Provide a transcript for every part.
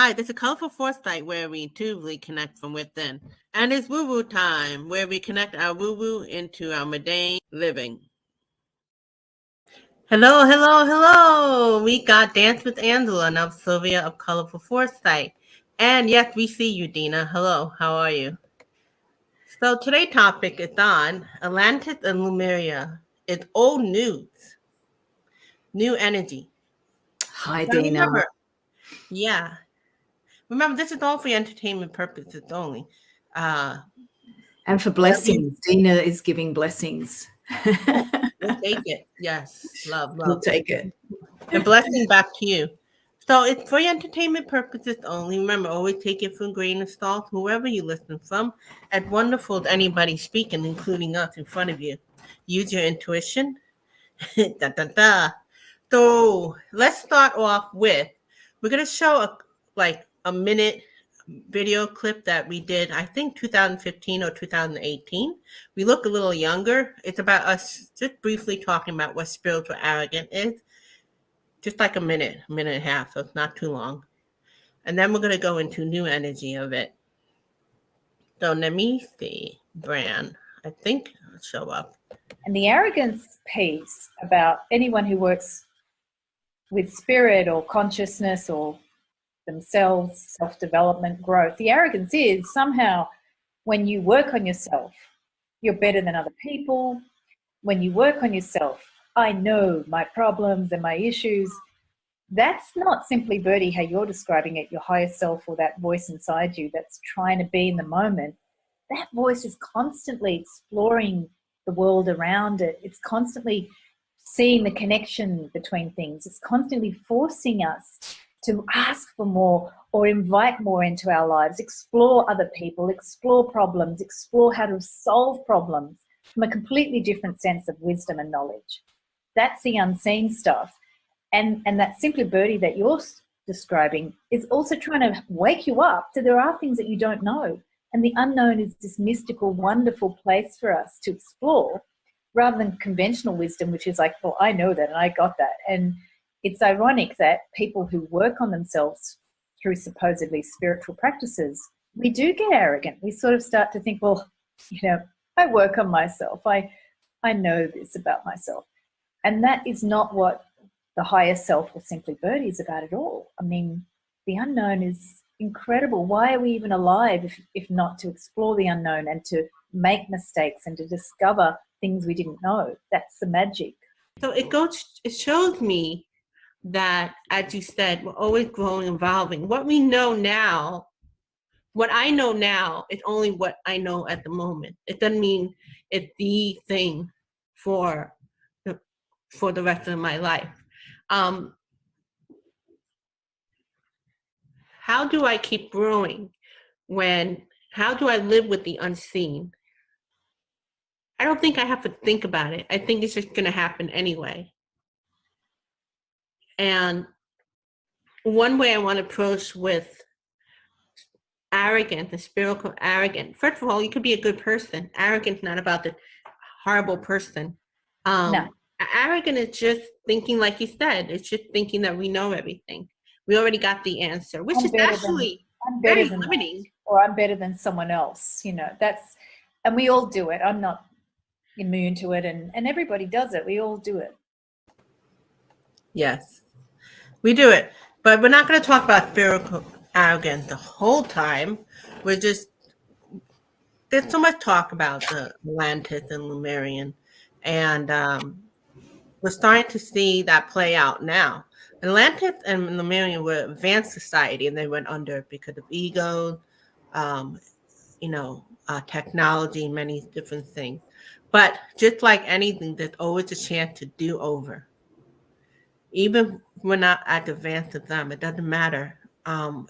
Hi, this is Colorful Foresight, where we intuitively connect from within. And it's woo woo time, where we connect our woo woo into our mundane living. Hello, hello, hello. We got Dance with Angela, and I'm Sylvia of Colorful Foresight. And yes, we see you, Dina. Hello, how are you? So today's topic is on Atlantis and Lemuria. It's old news, new energy. Hi, Now Dina. remember, yeah. Remember, this is all for entertainment purposes only. And for blessings. Dina is giving blessings. We'll take it. Yes. Love, We'll love. take it. And blessing back to you. So it's for entertainment purposes only. Remember, always take it from grain of salt, whoever you listen from. And wonderful to anybody speaking, including us in front of you. Use your intuition. Da, da, da. So let's start off with, we're going to show a minute video clip that we did, I think 2015 or 2018. We look a little younger. It's about us just briefly talking about what spiritual arrogance is. Just like a minute and a half, so it's not too long. And then we're going to go into new energy of it. So let me see, Bran. I think it'll show up. And the arrogance piece about anyone who works with spirit or consciousness or themselves, self-development, growth, the arrogance is somehow when you work on yourself, you're better than other people. When you work on yourself, I know my problems and my issues. That's not simply, Bertie, how you're describing it, your higher self or that voice inside you that's trying to be in the moment. That voice is constantly exploring the world around it. It's constantly seeing the connection between things. It's constantly forcing us to ask for more or invite more into our lives, explore other people, explore problems, explore how to solve problems from a completely different sense of wisdom and knowledge. That's the unseen stuff. And that simply, Bertie, that you're describing is also trying to wake you up to there are things that you don't know. And the unknown is this mystical, wonderful place for us to explore rather than conventional wisdom, which is like, well, I know that and I got that. And it's ironic that people who work on themselves through supposedly spiritual practices, we do get arrogant. We sort of start to think, well, I work on myself. I know this about myself. And that is not what the higher self or simply Bertie is about at all. I mean, the unknown is incredible. Why are we even alive if not to explore the unknown and to make mistakes and to discover things we didn't know? That's the magic. So it shows me that, as you said, we're always growing, evolving. What we know now, what I know now is only what I know at the moment. It doesn't mean it's the thing for the rest of my life. How do I keep growing how do I live with the unseen? I don't think I have to think about it. I think it's just going to happen anyway. And one way I want to approach with arrogant, the spiritual arrogant. First of all, you could be a good person. Arrogant's not about the horrible person. No. Arrogant is just thinking, like you said, it's just thinking that we know everything. We already got the answer, which is actually very limiting. Or I'm better than someone else. And we all do it. I'm not immune to it, and everybody does it. We all do it. Yes, we do it. But we're not going to talk about spiritual arrogance the whole time. There's so much talk about the Atlantis and Lemurian, and we're starting to see that play out now. Atlantis and Lemuria were advanced society, and they went under because of ego, technology, many different things. But just like anything, there's always a chance to do over. Even if we're not as advanced as them, it doesn't matter.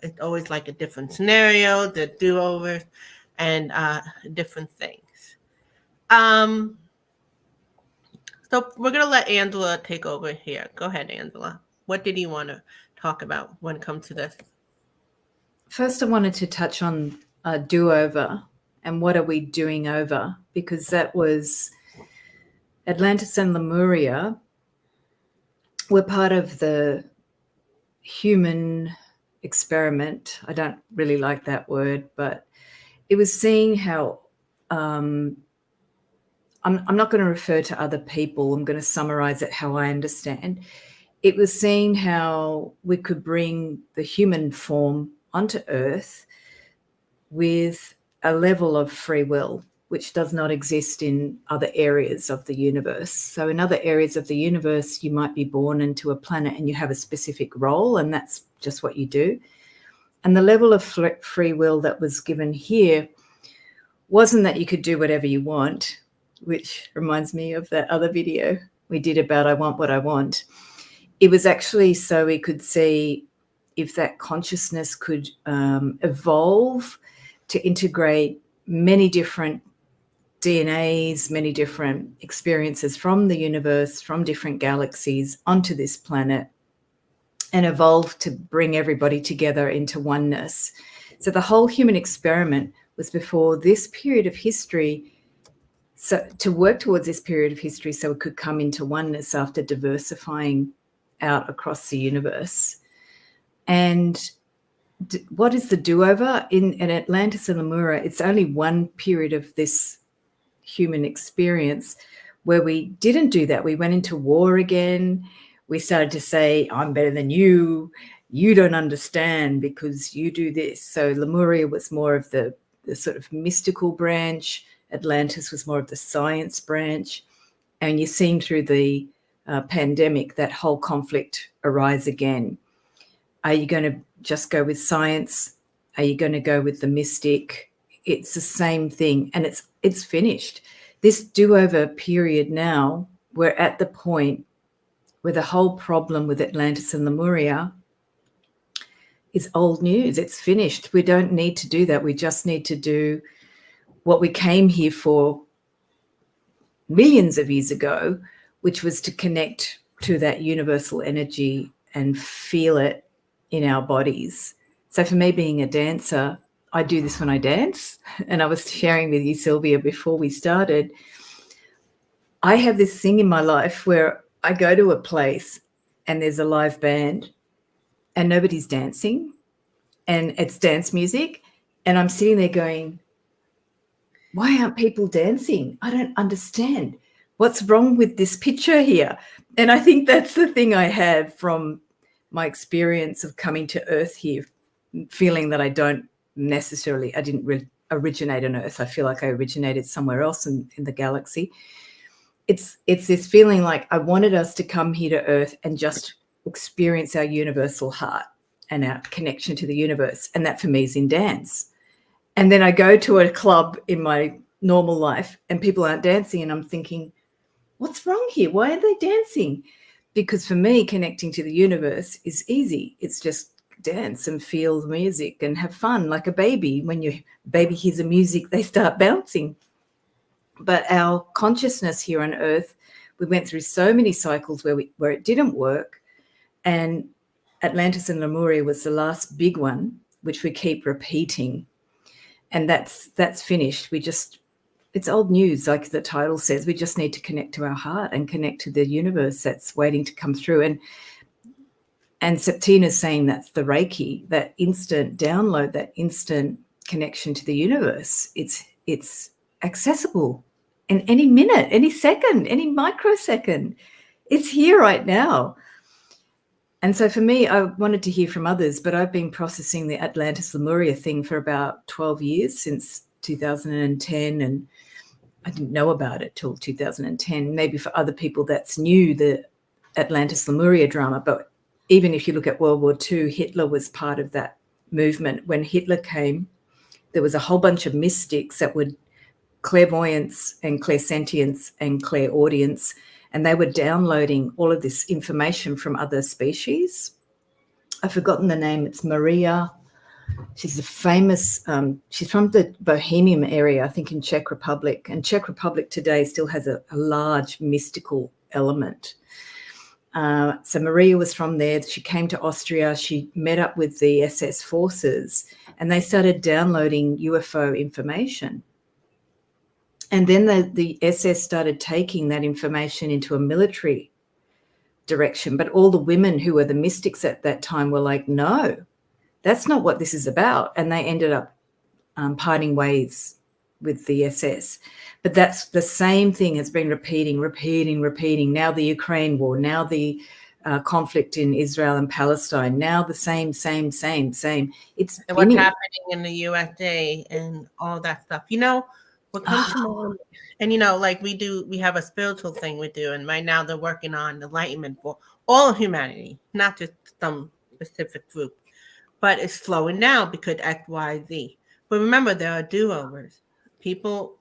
It's always like a different scenario, the do-overs, and different things. So we're going to let Angela take over here. Go ahead, Angela. What did you want to talk about when it comes to this? First, I wanted to touch on a do-over and what are we doing over, because that was Atlantis and Lemuria were part of the human experiment. I don't really like that word, but it was seeing how I'm not going to refer to other people. I'm going to summarize it how I understand. It was seeing how we could bring the human form onto Earth with a level of free will, which does not exist in other areas of the universe. So in other areas of the universe, you might be born into a planet and you have a specific role, and that's just what you do. And the level of free will that was given here wasn't that you could do whatever you want, which reminds me of that other video we did about I want what I want. It was actually so we could see if that consciousness could evolve to integrate many different DNAs, many different experiences from the universe, from different galaxies onto this planet, and evolve to bring everybody together into oneness. So the whole human experiment was before this period of history, so to work towards this period of history so it could come into oneness after diversifying out across the universe. And what is the do-over? In Atlantis and Lemuria, it's only one period of this human experience where we didn't do that. We went into war again. We started to say, I'm better than you. You don't understand because you do this. So Lemuria was more of the sort of mystical branch. Atlantis was more of the science branch. And you're seeing through the pandemic that whole conflict arise again. Are you going to just go with science? Are you going to go with the mystic? It's the same thing, and it's finished. This do-over period now, we're at the point where the whole problem with Atlantis and Lemuria is old news. It's finished. We don't need to do that. We just need to do what we came here for millions of years ago, which was to connect to that universal energy and feel it in our bodies. So for me, being a dancer, I do this when I dance. And I was sharing with you, Sylvia, before we started, I have this thing in my life where I go to a place and there's a live band and nobody's dancing and it's dance music. And I'm sitting there going, why aren't people dancing? I don't understand. What's wrong with this picture here? And I think that's the thing I have from my experience of coming to Earth here, feeling that I didn't originate on Earth. I feel like I originated somewhere else in the galaxy. It's this feeling like I wanted us to come here to Earth and just experience our universal heart and our connection to the universe. And that for me is in dance. And then I go to a club in my normal life and people aren't dancing and I'm thinking, what's wrong here? Why are they dancing? Because for me, connecting to the universe is easy. It's just dance and feel the music and have fun like a baby. When your baby hears the music, they start bouncing. But our consciousness here on Earth, we went through so many cycles where it didn't work. And Atlantis and Lemuria was the last big one, which we keep repeating. And that's finished. It's old news, like the title says. We just need to connect to our heart and connect to the universe that's waiting to come through. And Septina's saying that's the Reiki, that instant download, that instant connection to the universe. It's accessible in any minute, any second, any microsecond. It's here right now. And so for me, I wanted to hear from others, but I've been processing the Atlantis Lemuria thing for about 12 years, since 2010, and I didn't know about it till 2010. Maybe for other people that's new, the Atlantis Lemuria drama. But even if you look at World War II, Hitler was part of that movement. When Hitler came, there was a whole bunch of mystics that would clairvoyance and clairsentience and clairaudience, and they were downloading all of this information from other species. I've forgotten the name. It's Maria. She's a famous, she's from the Bohemian area, I think in Czech Republic. And Czech Republic today still has a large mystical element. So Maria was from there. She came to Austria. She met up with the SS forces and they started downloading UFO information. And then the SS started taking that information into a military direction. But all the women who were the mystics at that time were like, no, That's not what this is about. And they ended up parting ways with the SS. But that's the same thing has been repeating. Now the Ukraine war, now the conflict in Israel and Palestine, now the same. It's And what's spinning. happening in the USA and all that stuff. You know, what comes to mind, and you know, like we have a spiritual thing we do, and right now they're working on enlightenment for all of humanity, not just some specific group. But it's slowing down because X, Y, Z. But remember, there are do-overs. People,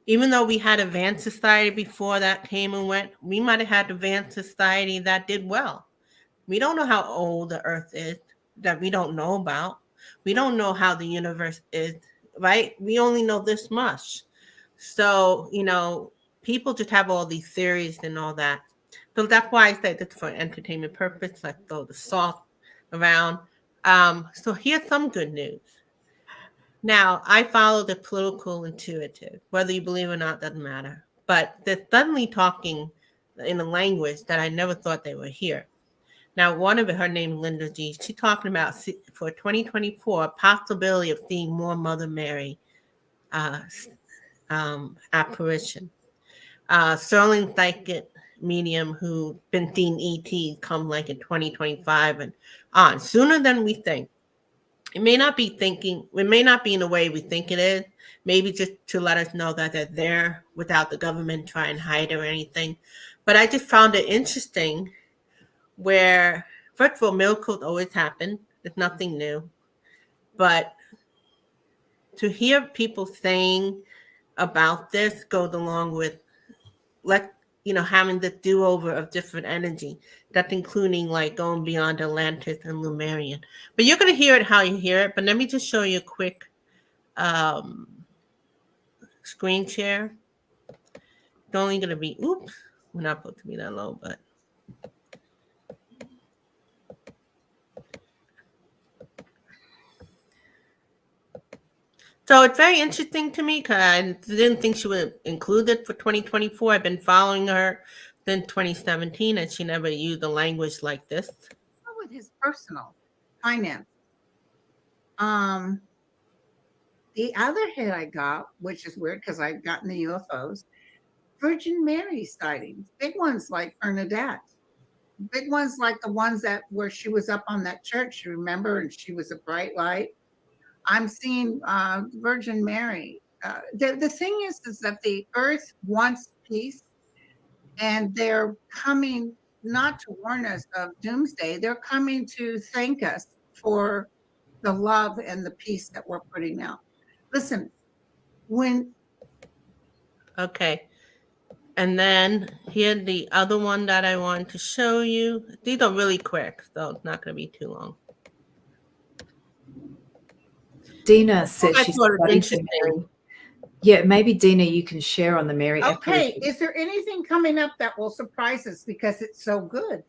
even though we had advanced society before that came and went, we might have had advanced society that did well. We don't know how old the earth is that we don't know about. We don't know how the universe is, right? We only know this much. So, you know, people just have all these theories and all that. So that's why I say this for entertainment purpose, like throw the salt around. So here's some good news. Now, I follow the political intuitive. Whether you believe it or not doesn't matter. But they're suddenly talking in a language that I never thought they would hear. Now, one of it, her name Linda G. She's talking about for 2024 possibility of seeing more Mother Mary apparition. Sterling psychic medium who been seeing ET come like in 2025 and on sooner than we think. It may not be in the way we think it is, maybe just to let us know that they're there without the government trying to hide or anything. But I just found it interesting where, first of all, miracles always happen. It's nothing new. But to hear people saying about this goes along with, having the do-over of different energy. That's including like going beyond Atlantis and Lemuria. But you're going to hear it how you hear it. But let me just show you a quick screen share. It's only going to be, oops, we're not supposed to be that low, but. So it's very interesting to me because I didn't think she would include it for 2024. I've been following her since 2017, and she never used a language like this. With his personal finance. The other hit I got, which is weird because I've gotten the UFOs, Virgin Mary sightings, big ones like Bernadette, big ones like the ones that where she was up on that church, you remember, and she was a bright light. I'm seeing Virgin Mary. The thing is that the earth wants peace, and they're coming not to warn us of doomsday. They're coming to thank us for the love and the peace that we're putting out. Listen, Okay. And then here's the other one that I want to show you. These are really quick, so it's not going to be too long. Dina says I she's thought it studying interesting. Mary. Yeah, maybe Dina, you can share on the Mary. okay, apparition. is there anything coming up that will surprise us because it's so good?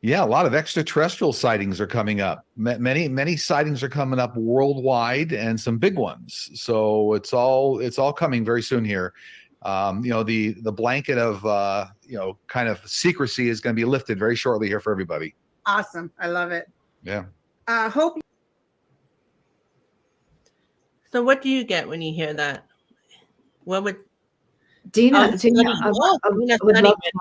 Yeah, a lot of extraterrestrial sightings are coming up. Many sightings are coming up worldwide, and some big ones. So it's all coming very soon here. The blanket of kind of secrecy is going to be lifted very shortly here for everybody. Awesome, I love it. Yeah. Hope. So what do you get when you hear that? What would Dina, I I would love to,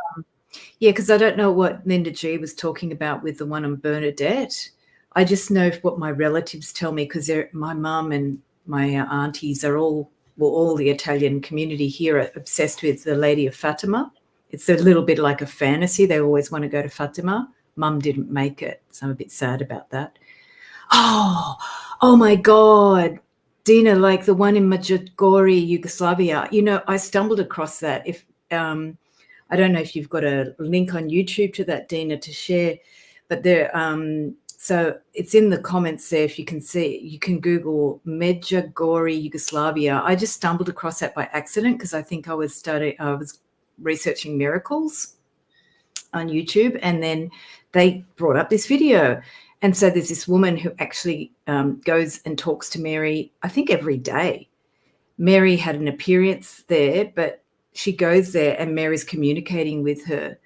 yeah, because I don't know what Linda G was talking about with the one on Bernadette. I just know what my relatives tell me because my mum and my aunties are all the Italian community here are obsessed with the Lady of Fatima. It's a little bit like a fantasy. They always want to go to Fatima. Mum didn't make it, so I'm a bit sad about that. Oh my God. Dina, like the one in Medjugorje, Yugoslavia, I stumbled across that. If I don't know if you've got a link on YouTube to that, Dina, to share, but there. So it's in the comments there. If you can see, you can Google Medjugorje, Yugoslavia. I just stumbled across that by accident because I think I was researching miracles on YouTube, and then they brought up this video. And so there's this woman who actually goes and talks to Mary, I think every day. Mary had an appearance there, but she goes there and Mary's communicating with her.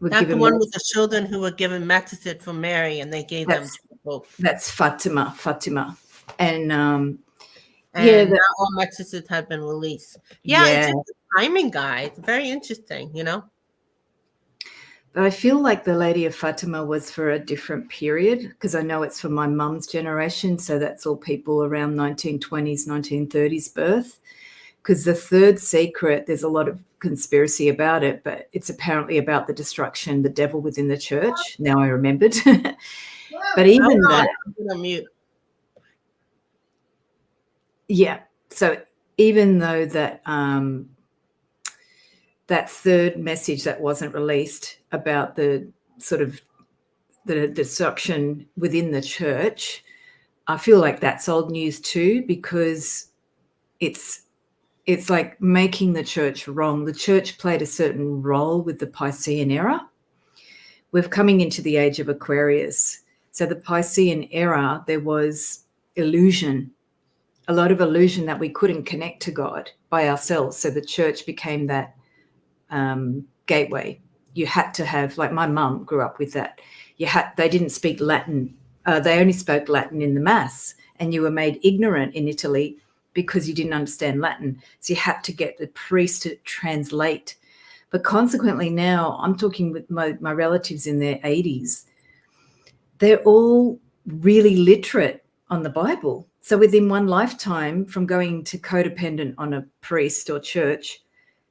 Would That's give the a one with the children who were given messages from Mary, and they gave them That's to the Pope. that's Fatima, and And now all messages have been released. Yeah, it's yeah. just the timing, guys. Very interesting, you know. But I feel like the Lady of Fatima was for a different period, because I know it's for my mum's generation, so that's all people around 1920s, 1930s birth. Because the third secret, there's a lot of conspiracy about it, but it's apparently about the destruction, the devil within the church. Now I remembered. But even that, I'm gonna mute. yeah. So even though that that third message that wasn't released about the sort of the destruction within the church, I feel like that's old news too, because it's like making the church wrong. The church played a certain role with the Piscean era. We're coming into the age of Aquarius. So the Piscean era, there was illusion, a lot of illusion that we couldn't connect to God by ourselves. So the church became that gateway. You had to have, like my mum grew up with that. They didn't speak Latin. They only spoke Latin in the Mass, and you were made ignorant in Italy because you didn't understand Latin. So you had to get the priest to translate. But consequently now, I'm talking with my relatives in their 80s. They're all really literate on the Bible. So within one lifetime, from going to codependent on a priest or church,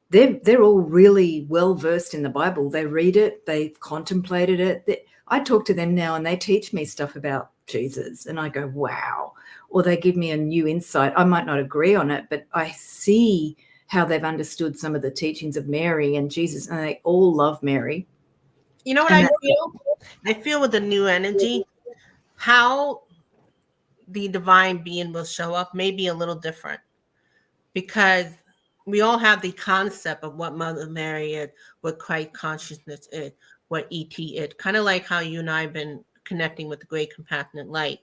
they're all really well versed in the Bible. They read it, they've contemplated it. I talk to them now and they teach me stuff about Jesus, and I go, wow. Or they give me a new insight. I might not agree on it, but I see how they've understood some of the teachings of Mary and Jesus, and they all love Mary. You know what I feel? I feel with the new energy, how the divine being will show up may be a little different, because we all have the concept of what Mother Mary is, what Christ consciousness is, what ET is. Kind of like how you and I have been connecting with the Great Compassionate Light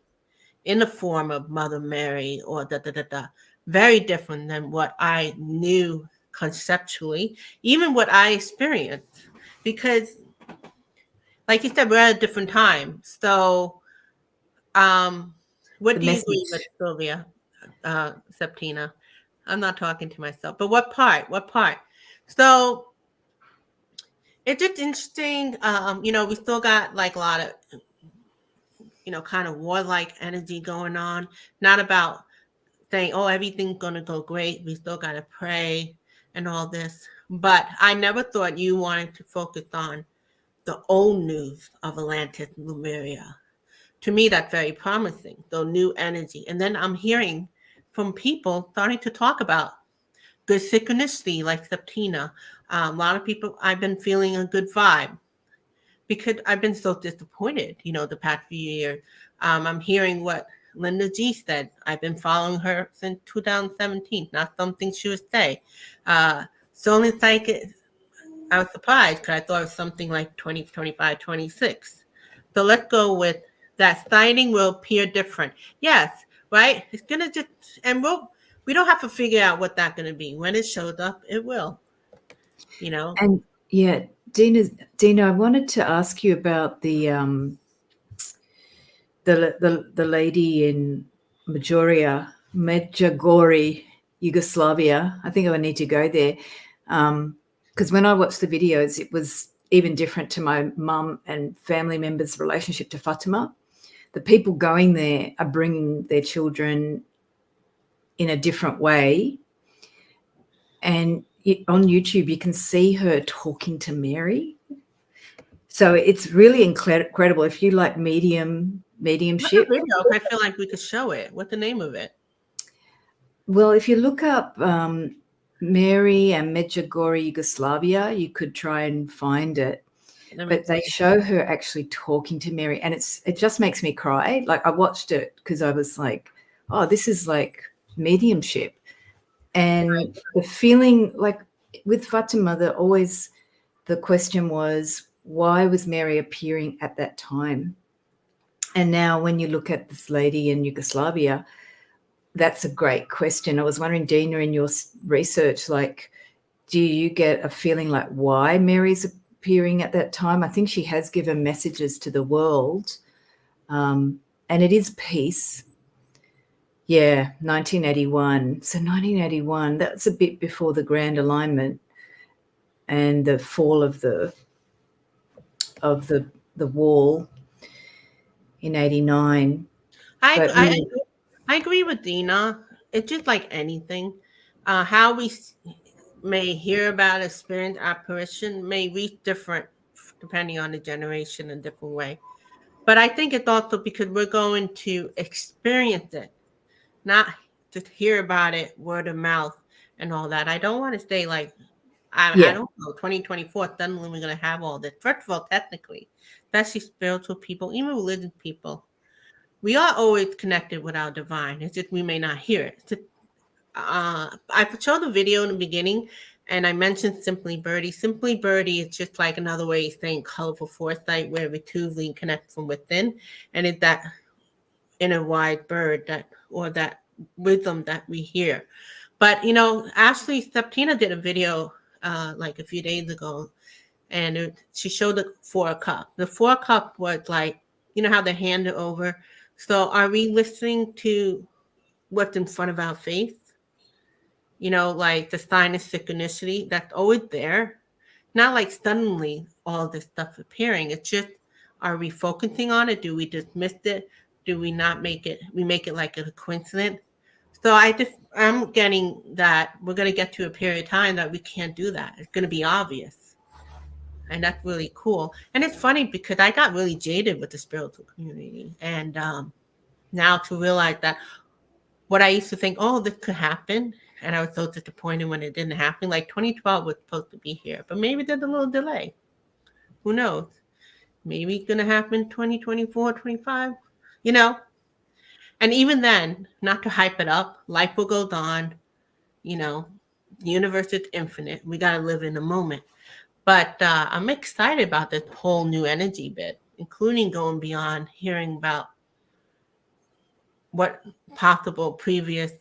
in the form of Mother Mary or da-da-da-da. Very different than what I knew conceptually, even what I experienced. Because, like you said, we're at a different time. So, what do you agree with, Sylvia, Septina? I'm not talking to myself, but what part? What part? So it's just interesting. We still got like a lot of, kind of warlike energy going on. Not about saying, oh, everything's going to go great. We still got to pray and all this. But I never thought you wanted to focus on the old news of Atlantis and Lemuria. To me, that's very promising, the new energy. And then I'm hearing from people starting to talk about good synchronicity, like Septina. A lot of people, I've been feeling a good vibe because I've been so disappointed, the past few years. I'm hearing what Linda G said. I've been following her since 2017, not something she would say. So only like I was surprised because I thought it was something like 20, 25, 26. So let's go with that. Sighting will appear different. Yes, right? It's going to just, and we don't have to figure out what that's going to be. When it shows up, it will, And yeah, Dina, I wanted to ask you about the lady in Medjugorje, Yugoslavia. I think I need to go there. Because when I watched the videos, it was even different to my mum and family members' relationship to Fatima. The people going there are bringing their children in a different way. And on YouTube, you can see her talking to Mary. So it's really incredible. If you like mediumship. I feel like we could show it. What's the name of it? Well, if you look up Mary and Medjugorje, Yugoslavia, you could try and find it. But they show her actually talking to Mary, and it just makes me cry. Like, I watched it because I was like, oh, this is like mediumship. And the feeling, like with Fatima, the question was, why was Mary appearing at that time? And now when you look at this lady in Yugoslavia, that's a great question. I was wondering, Dina, in your research, like, do you get a feeling like why Mary's appearing at that time. I think she has given messages to the world, and it is peace. Yeah, 1981. So 1981, that's a bit before the Grand Alignment and the fall of the wall in 89. But I agree with Dina. It's just like anything. How we may hear about experience apparition may reach different depending on the generation in a different way. But I think it's also because we're going to experience it, not just hear about it word of mouth and all that. I don't want to stay like I don't know, 2024, suddenly we're going to have all this. First of all, technically, especially spiritual people, even religious people, we are always connected with our divine. It's just we may not hear it. I showed the video in the beginning, and I mentioned Simply Birdie. Simply Birdie is just like another way of saying colorful foresight, where we truly connect from within, and it's that inner wide bird that rhythm that we hear. But Ashley Septina did a video like a few days ago, and she showed the 4 cup. The 4 cup was like, how they hand it over. So are we listening to what's in front of our face? Like the sign of synchronicity that's always there. Not like suddenly all this stuff appearing. It's just, are we focusing on it? Do we dismiss it? Do we not make it? We make it like a coincidence. So I'm getting that we're going to get to a period of time that we can't do that. It's going to be obvious. And that's really cool. And it's funny because I got really jaded with the spiritual community. And now to realize that what I used to think, oh, this could happen. And I was so disappointed when it didn't happen. Like 2012 was supposed to be here, but maybe there's a little delay. Who knows? Maybe it's going to happen 2024, 25, And even then, not to hype it up, life will go on. The universe is infinite. We got to live in the moment. But I'm excited about this whole new energy bit, including going beyond hearing about what possible previous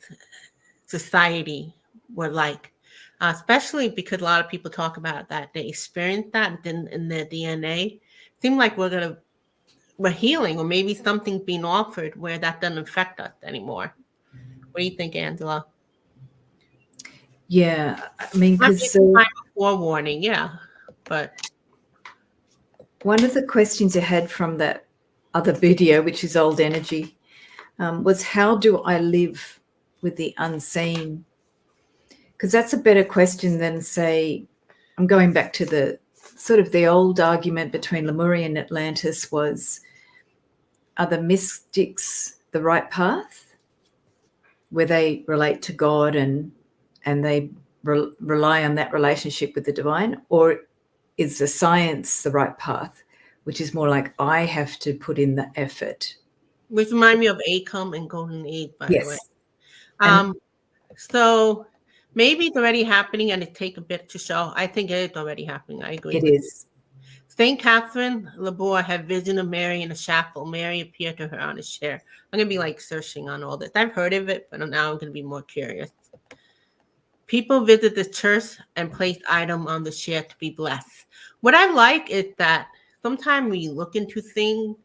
society were like, especially because a lot of people talk about that they experienced that in their DNA. Seem like we're healing, or maybe something's being offered where that doesn't affect us anymore. What do you think, Angela? Yeah, I mean, because forewarning, yeah, but one of the questions I had from that other video, which is old energy, was how do I live with the unseen? Because that's a better question than, say, I'm going back to the sort of the old argument between Lemuria and Atlantis was, are the mystics the right path where they relate to God and they rely on that relationship with the divine, or is the science the right path, which is more like I have to put in the effort? Which remind me of ACOM and Golden Age, by the way. So maybe it's already happening and it take a bit to show. I think it is already happening. I agree. It is. St. Catherine Labor had vision of Mary in a chapel. Mary appeared to her on a chair. I'm going to be like searching on all this. I've heard of it, but now I'm going to be more curious. People visit the church and place item on the chair to be blessed. What I like is that sometimes we look into things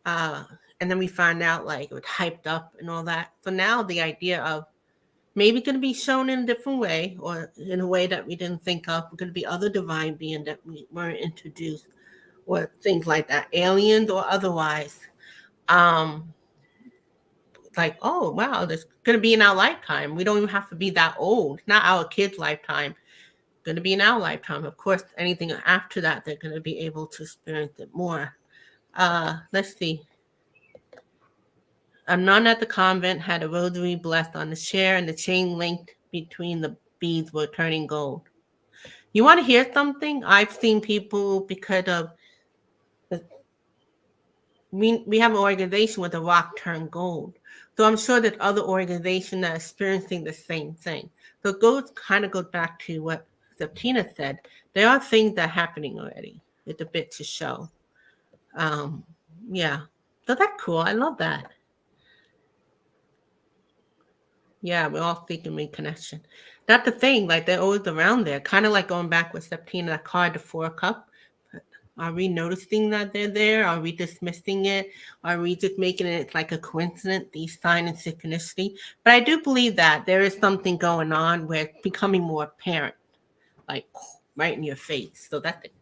and then we find out like it was hyped up and all that. So now the idea of maybe going to be shown in a different way, or in a way that we didn't think of. Going to be other divine beings that we weren't introduced, or things like that, aliens or otherwise. Like, oh wow, there's going to be in our lifetime. We don't even have to be that old. Not our kids' lifetime. Going to be in our lifetime. Of course, anything after that, they're going to be able to experience it more. Let's see. A nun at the convent had a rosary blessed on the chair, and the chain linked between the beads were turning gold. You want to hear something? I've seen people, because of we have an organization where the rock turned gold. So I'm sure that other organizations are experiencing the same thing. So it kind of goes back to what Septina said. There are things that are happening already. It's a bit to show. Yeah. So that's cool. I love that. Yeah, we're all seeking reconnection. That's the thing, like they're always around there. Kind of like going back with Septina, that card, the 4 cup. Are we noticing that they're there? Are we dismissing it? Are we just making it like a coincidence, these signs and synchronicity? But I do believe that there is something going on where it's becoming more apparent, like right in your face. So that's it.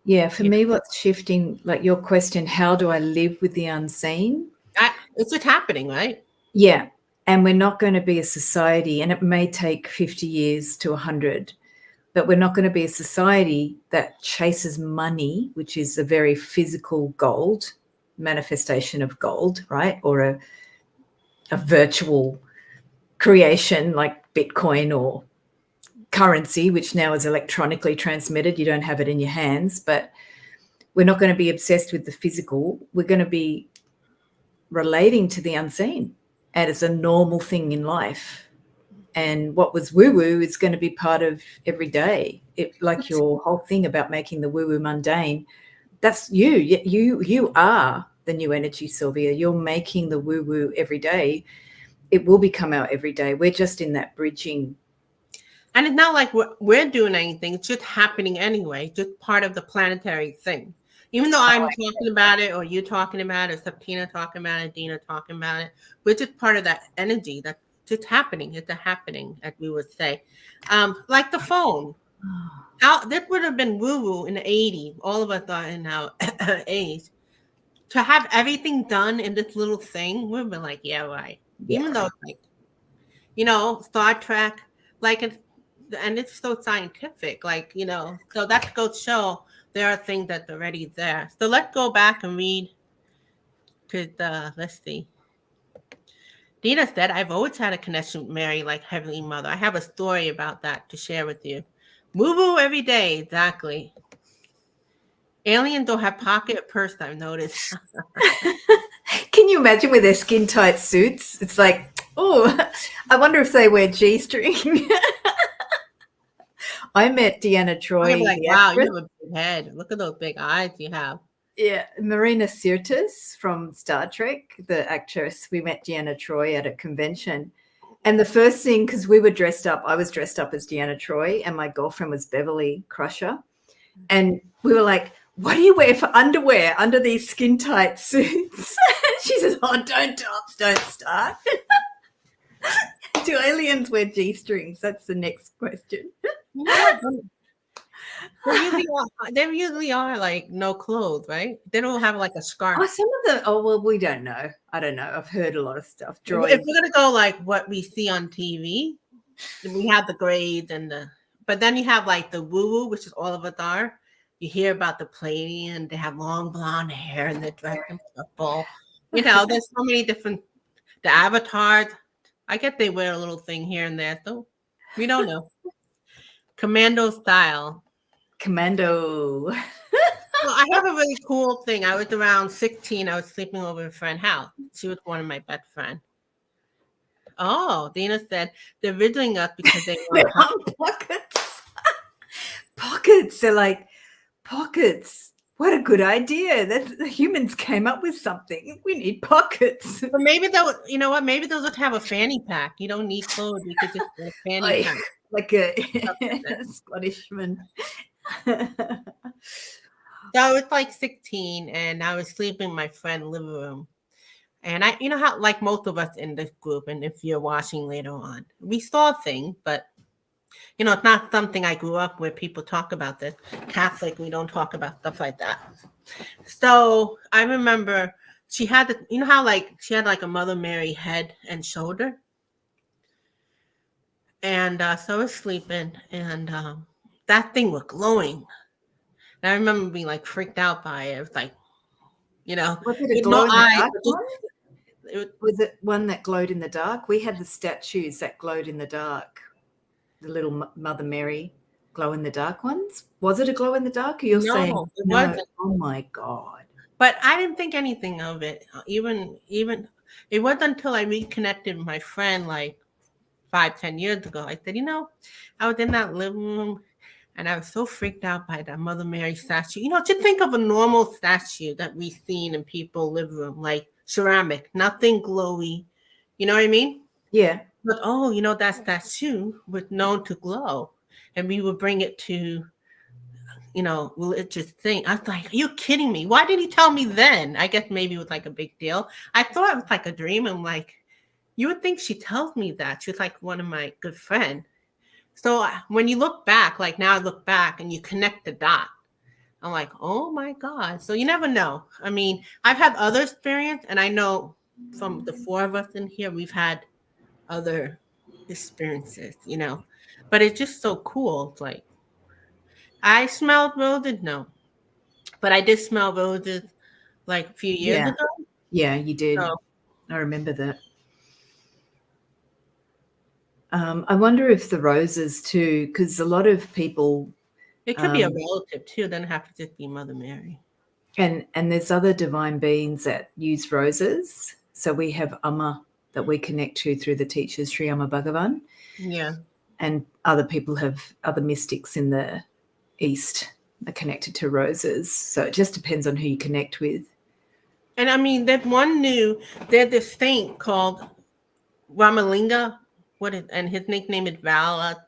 Yeah, for me, what's shifting, like your question, how do I live with the unseen? It's just happening, right? Yeah. And we're not going to be a society, and it may take 50 years to 100, but we're not going to be a society that chases money, which is a very physical gold, manifestation of gold, right? Or a virtual creation like Bitcoin or currency, which now is electronically transmitted. You don't have it in your hands, but we're not going to be obsessed with the physical. We're going to be relating to the unseen, and it's a normal thing in life. And what was woo-woo is going to be part of every day. Like your whole thing about making the woo-woo mundane, that's you. You are the new energy, Sylvia. You're making the woo-woo every day. It will become our everyday. We're just in that bridging. And it's not like we're doing anything. It's just happening anyway, just part of the planetary thing. Even though I'm talking about it, or you talking about it, or Septina talking about it, Dina talking about it, we're just part of that energy that's just happening. It's a happening, as we would say. Like the phone. This would have been woo-woo in the 80s. All of us are in our age. To have everything done in this little thing, we've been like, yeah, right. Yeah. Even though it's like, you know, Star Trek, like and it's so scientific, like, you know, so that goes show there are things that's already there. So let's go back and read to let's see. Dina said, I've always had a connection with Mary, like Heavenly Mother. I have a story about that to share with you. Woo-woo every day, exactly. Aliens don't have pocket or purse, I've noticed. Can you imagine with their skin tight suits? It's like, oh, I wonder if they wear G-string. I met Deanna Troy. I'm like, wow, you have a big head. Look at those big eyes you have. Yeah, Marina Sirtis from Star Trek, the actress. We met Deanna Troy at a convention. And the first thing, because we were dressed up, I was dressed up as Deanna Troy, and my girlfriend was Beverly Crusher. And we were like, what do you wear for underwear under these skin tight suits? She says, oh, don't start. Do aliens wear G-strings? That's the next question. They usually are like no clothes, right? They don't have like a scarf. Oh, some of them. Oh, well, we don't know. I don't know. I've heard a lot of stuff. If we're gonna go like what we see on TV, we have the grades but then you have like the woo-woo, which is all of us are. You hear about the Pleiadians, they have long blonde hair and they're dressed in purple. You know, there's so many different. The avatars, I guess they wear a little thing here and there, so we don't know. Commando style. Commando. Well, I have a really cool thing. I was around 16. I was sleeping over at a friend's house. She was one of my best friends. Oh, Dina said they're visiting us because they want pockets. Pockets. They're like, pockets. What a good idea. The humans came up with something. We need pockets. But maybe they'll, you know what? Maybe they'll just have a fanny pack. You don't need clothes. You could just get a fanny pack. Like a Scottishman. So I was like 16 and I was sleeping in my friend's living room. And you know how, like most of us in this group, and if you're watching later on, we saw things, but you know, it's not something I grew up where people talk about this. Catholic, we don't talk about stuff like that. So I remember she had you know how like she had like a Mother Mary head and shoulder? And so I was sleeping and that thing was glowing. And I remember being like freaked out by it. It was like, you know, was it a glow in the dark one? It was it one that glowed in the dark? We had the statues that glowed in the dark. The little Mother Mary glow in the dark ones. Was it a glow in the dark? Or you're saying it wasn't. Oh my God. But I didn't think anything of it. Even it wasn't until I reconnected with my friend like 5-10 years ago. I said, you know, I was in that living room and I was so freaked out by that Mother Mary statue. You know, just think of a normal statue that we've seen in people's living room, like ceramic, nothing glowy. You know what I mean? Yeah. But oh, you know, that statue was known to glow. And we would bring it to religious thing. I was like, are you kidding me? Why did he tell me then? I guess maybe it was like a big deal. I thought it was like a dream. I'm like, you would think she tells me that. She's like one of my good friends. So when you look back, like now I look back and you connect the dot, I'm like, oh my God. So you never know. I mean, I've had other experience, and I know from the four of us in here, we've had other experiences, but it's just so cool. It's like, I smelled roses, no, but I did smell roses like a few years ago. Yeah, you did. So, I remember that. I wonder if the roses too, because a lot of people. it could be a relative too. Doesn't have to just be Mother Mary. And there's other divine beings that use roses. So we have Amma that we connect to through the teachers, Sri Amma Bhagavan. Yeah. And other people have other mystics in the East are connected to roses. So it just depends on who you connect with. And I mean, there's this saint called Ramalinga. And his nickname is Valalar.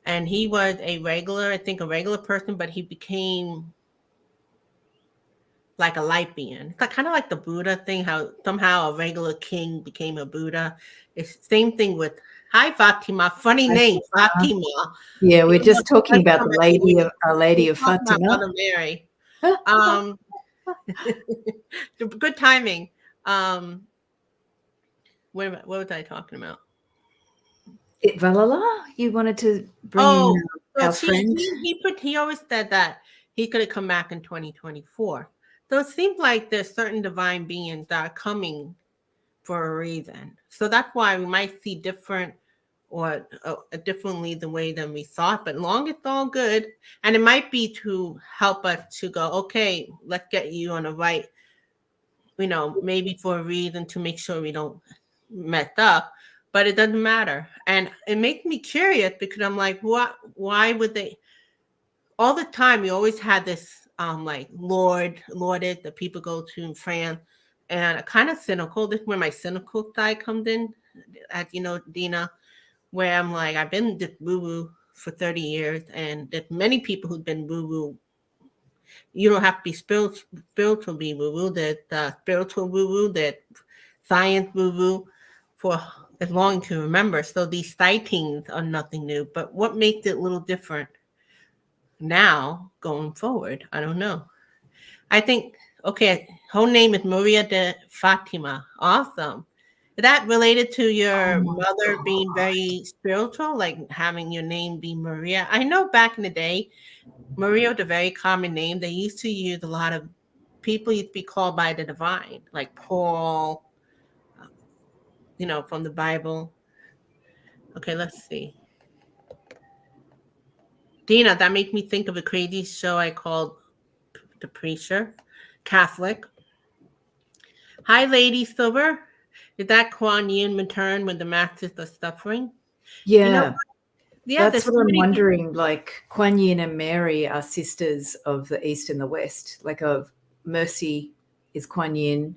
And he was a regular person, but he became like a light being. It's kind of like the Buddha thing, how somehow a regular king became a Buddha. It's the same thing with, hi, Fatima, funny name, Fatima. Yeah, we're just talking about Our Lady of Fatima. Mother Mary. Good timing. What was I talking about? Valala, you wanted to bring in our friend? He always said that he could have come back in 2024. So it seems like there's certain divine beings that are coming for a reason. So that's why we might see differently the way than we thought. But long it's all good, and it might be to help us to go, okay, let's get you on the right, maybe for a reason to make sure we don't mess up. But it doesn't matter. And it makes me curious because I'm like, why would they? All the time, we always had this like lauded that people go to in France. And kind of cynical. This is where my cynical side comes in, as you know, Dina, where I'm like, I've been this woo-woo for 30 years. And there's many people who've been woo-woo. You don't have to be spiritual to be woo-woo. There's spiritual woo-woo, there's science woo-woo for as long as you remember. So these sightings are nothing new, but what makes it a little different now going forward? I don't know. I think, okay, her name is Maria de Fatima. Awesome. Is that related to your mother being very spiritual, like having your name be Maria? I know back in the day, Maria was a very common name. They used to use a lot of people used to be called by the divine, like Paul, from the Bible. Okay, let's see. Dina, that made me think of a crazy show I called The Preacher, Catholic. Hi, Lady Silver. Is that Kuan Yin return when the masses are suffering? Yeah. That's what I'm wondering. Like Kuan Yin and Mary are sisters of the East and the West. Like of Mercy is Kuan Yin,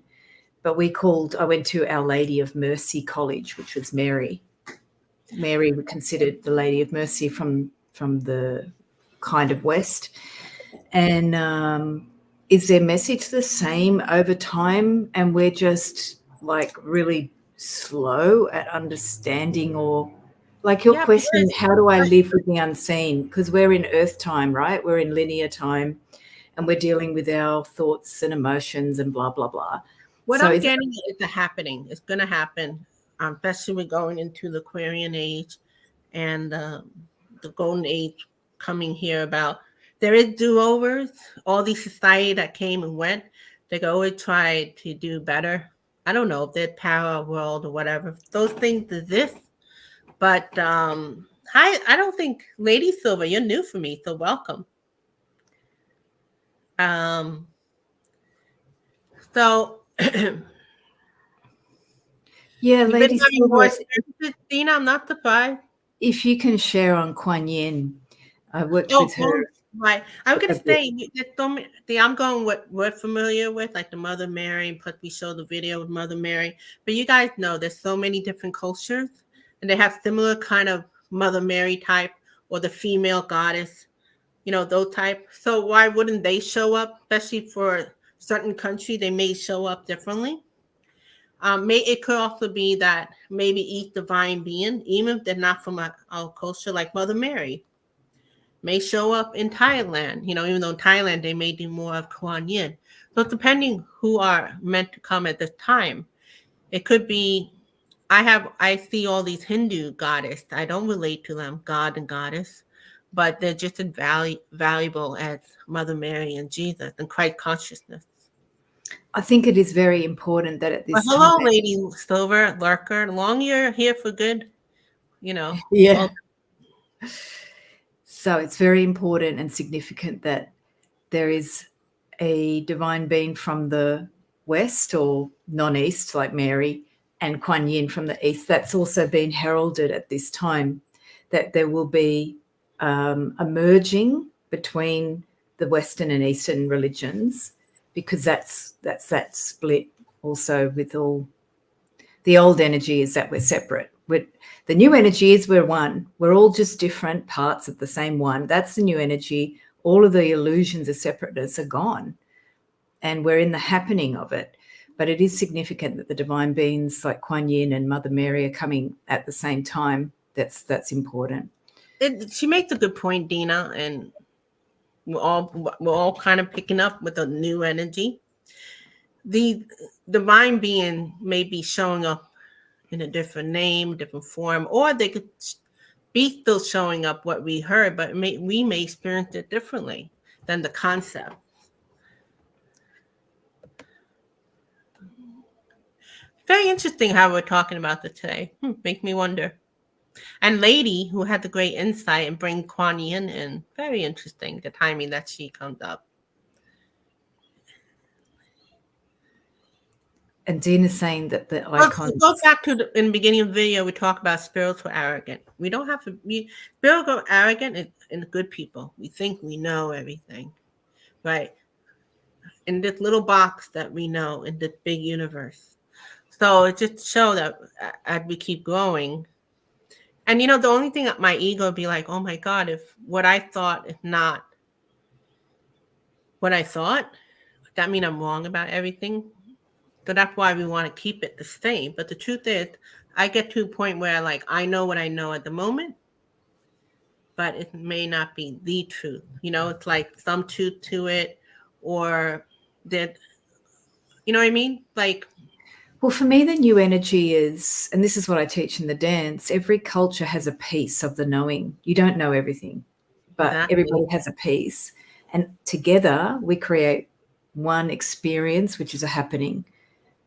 but I went to Our Lady of Mercy College, which was Mary. Mary was considered the Lady of Mercy from the kind of West. And is their message the same over time? And we're just like really slow at understanding, or like your question, how do I live with the unseen? Because we're in earth time, right? We're in linear time and we're dealing with our thoughts and emotions and blah, blah, blah. What I'm getting is happening. It's going to happen, especially we're going into the Aquarian age and the golden age coming here about. There is do-overs. All these society that came and went, they always try to do better. I don't know if they're power world or whatever. Those things exist. But hi, I don't think Lady Silver, you're new for me, so welcome. So yeah, Lady Silver, Dina, I'm not surprised. If you can share on Kuan Yin, I worked with her. Right. I'm going to say, I'm going what we're familiar with, like the Mother Mary, plus we show the video of Mother Mary. But you guys know there's so many different cultures, and they have similar kind of Mother Mary type, or the female goddess, those type. So why wouldn't they show up, especially for certain country? They may show up differently. It could also be that maybe each divine being, even if they're not from our culture, like Mother Mary, may show up in Thailand. Even though in Thailand they may do more of Kuan Yin. So depending who are meant to come at this time, it could be. I see all these Hindu goddess. I don't relate to them, God and goddess, but they're just as valuable as Mother Mary and Jesus and Christ consciousness. I think it is very important that at Well, this hello, time. Lady Silver Lurker. Long you're here for good, Yeah. well, So it's very important and significant that there is a divine being from the west or non-east, like Mary, and Kuan Yin from the east. That's also been heralded at this time, that there will be a merging between the Western and Eastern religions, because that's that split also with all the old energy is that we're separate. The new energy is we're one. We're all just different parts of the same one. That's the new energy. All of the illusions of separateness are gone, and we're in the happening of it. But it is significant that the divine beings like Kuan Yin and Mother Mary are coming at the same time. That's important. She makes a good point, Dina, and we're all kind of picking up with a new energy. The divine being may be showing up in a different name, different form, or they could be still showing up what we heard, but we may experience it differently than the concept. Very interesting how we're talking about it today. Make me wonder. And Lady, who had the great insight and bring Kuan Yin in, very interesting, the timing that she comes up. And Dina's saying that the icons. Go back to in the beginning of the video, we talk about spiritual arrogant. We don't have to be spiritual arrogant and good people. We think we know everything, right? In this little box that we know in this big universe. So it just shows that as we keep growing, and the only thing that my ego would be like, oh my God, if what I thought is not what I thought, that means I'm wrong about everything. So that's why we want to keep it the same. But the truth is, I get to a point where I know what I know at the moment, but it may not be the truth. It's like some truth to it, or that, you know what I mean? Well, for me, the new energy is, and this is what I teach in the dance, every culture has a piece of the knowing. You don't know everything, but everybody has a piece. And together we create one experience, which is a happening,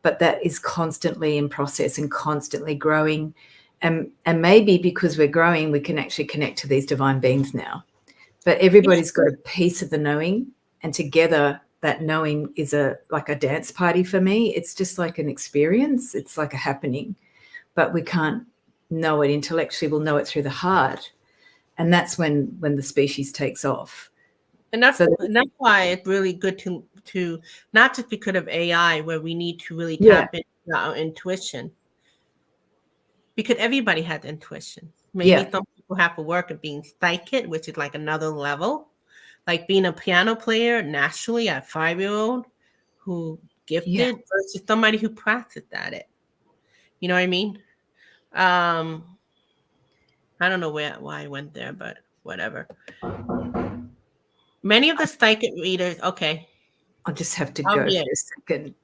but that is constantly in process and constantly growing. And maybe because we're growing, we can actually connect to these divine beings now. But everybody's got a piece of the knowing, and together that knowing is like a dance party for me. It's just like an experience. It's like a happening, but we can't know it intellectually. We'll know it through the heart. And that's when the species takes off. And that's why it's really good to not just because of AI, where we need to really tap into our intuition, because everybody has intuition. Maybe some people have to work at being psychic, which is like another level, like being a piano player naturally at 5-year-old who gifted versus somebody who practiced at it. You know what I mean? I don't know why I went there, but whatever. Many of the psychic readers, okay. I'll just have to go for a second.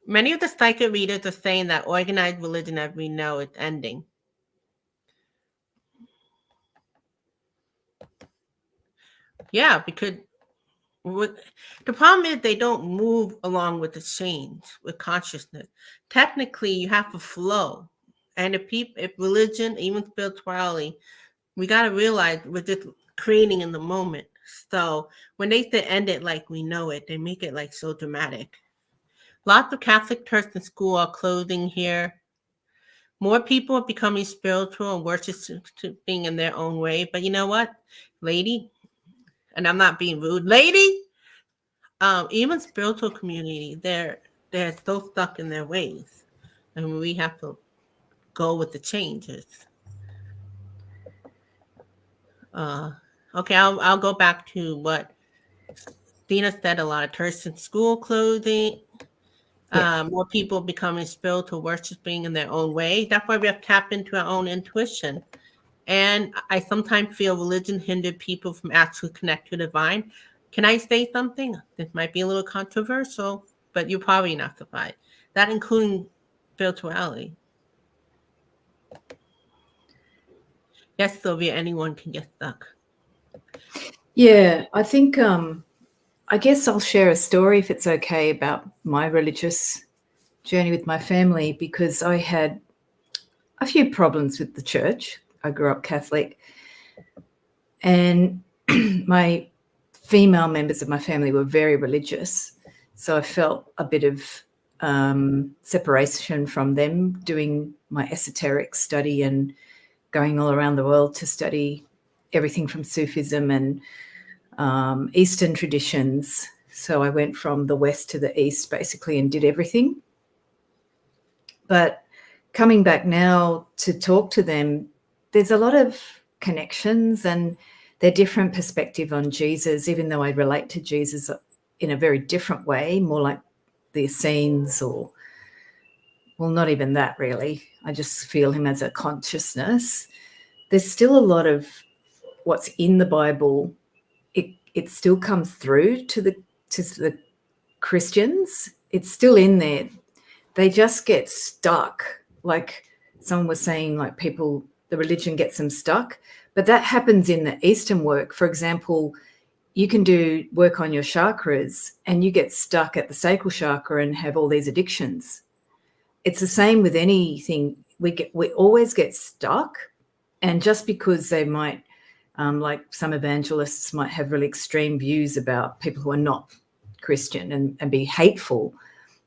Many of the psychic readers are saying that organized religion as we know is ending. Yeah, because the problem is they don't move along with the change, with consciousness. Technically, you have to flow. And if religion, even spirituality, we got to realize we're just creating in the moment. So when they say end it like we know it, they make it so dramatic. Lots of Catholic church and school are closing here. More people are becoming spiritual and worshiping in their own way. But you know what, Lady? And I'm not being rude, Lady. Even spiritual community, they're so stuck in their ways, and we have to go with the changes. Okay, I'll go back to what Dina said. A lot of tourists in school clothing. More people becoming spiritual, worshiping in their own way. That's why we have to tap into our own intuition. And I sometimes feel religion hindered people from actually connect to the divine. Can I say something? This might be a little controversial, but you're probably not surprised. That including spirituality. Yes, Sylvia, anyone can get stuck. Yeah, I think I guess I'll share a story, if it's okay, about my religious journey with my family, because I had a few problems with the church. I grew up Catholic, and my female members of my family were very religious. So I felt a bit of separation from them, doing my esoteric study and going all around the world to study everything from Sufism and Eastern traditions. So I went from the West to the East basically and did everything. But coming back now to talk to them, there's a lot of connections and their different perspective on Jesus, even though I relate to Jesus in a very different way, more like the Essenes, or, well, not even that really. I just feel him as a consciousness. There's still a lot of what's in the Bible. It still comes through to the Christians. It's still in there. They just get stuck. Like someone was saying, like people, the religion gets them stuck. But that happens in the Eastern work. For example, you can do work on your chakras and you get stuck at the sacral chakra and have all these addictions. It's the same with anything. We always get stuck. And just because they might, like some evangelists might have really extreme views about people who are not Christian and be hateful,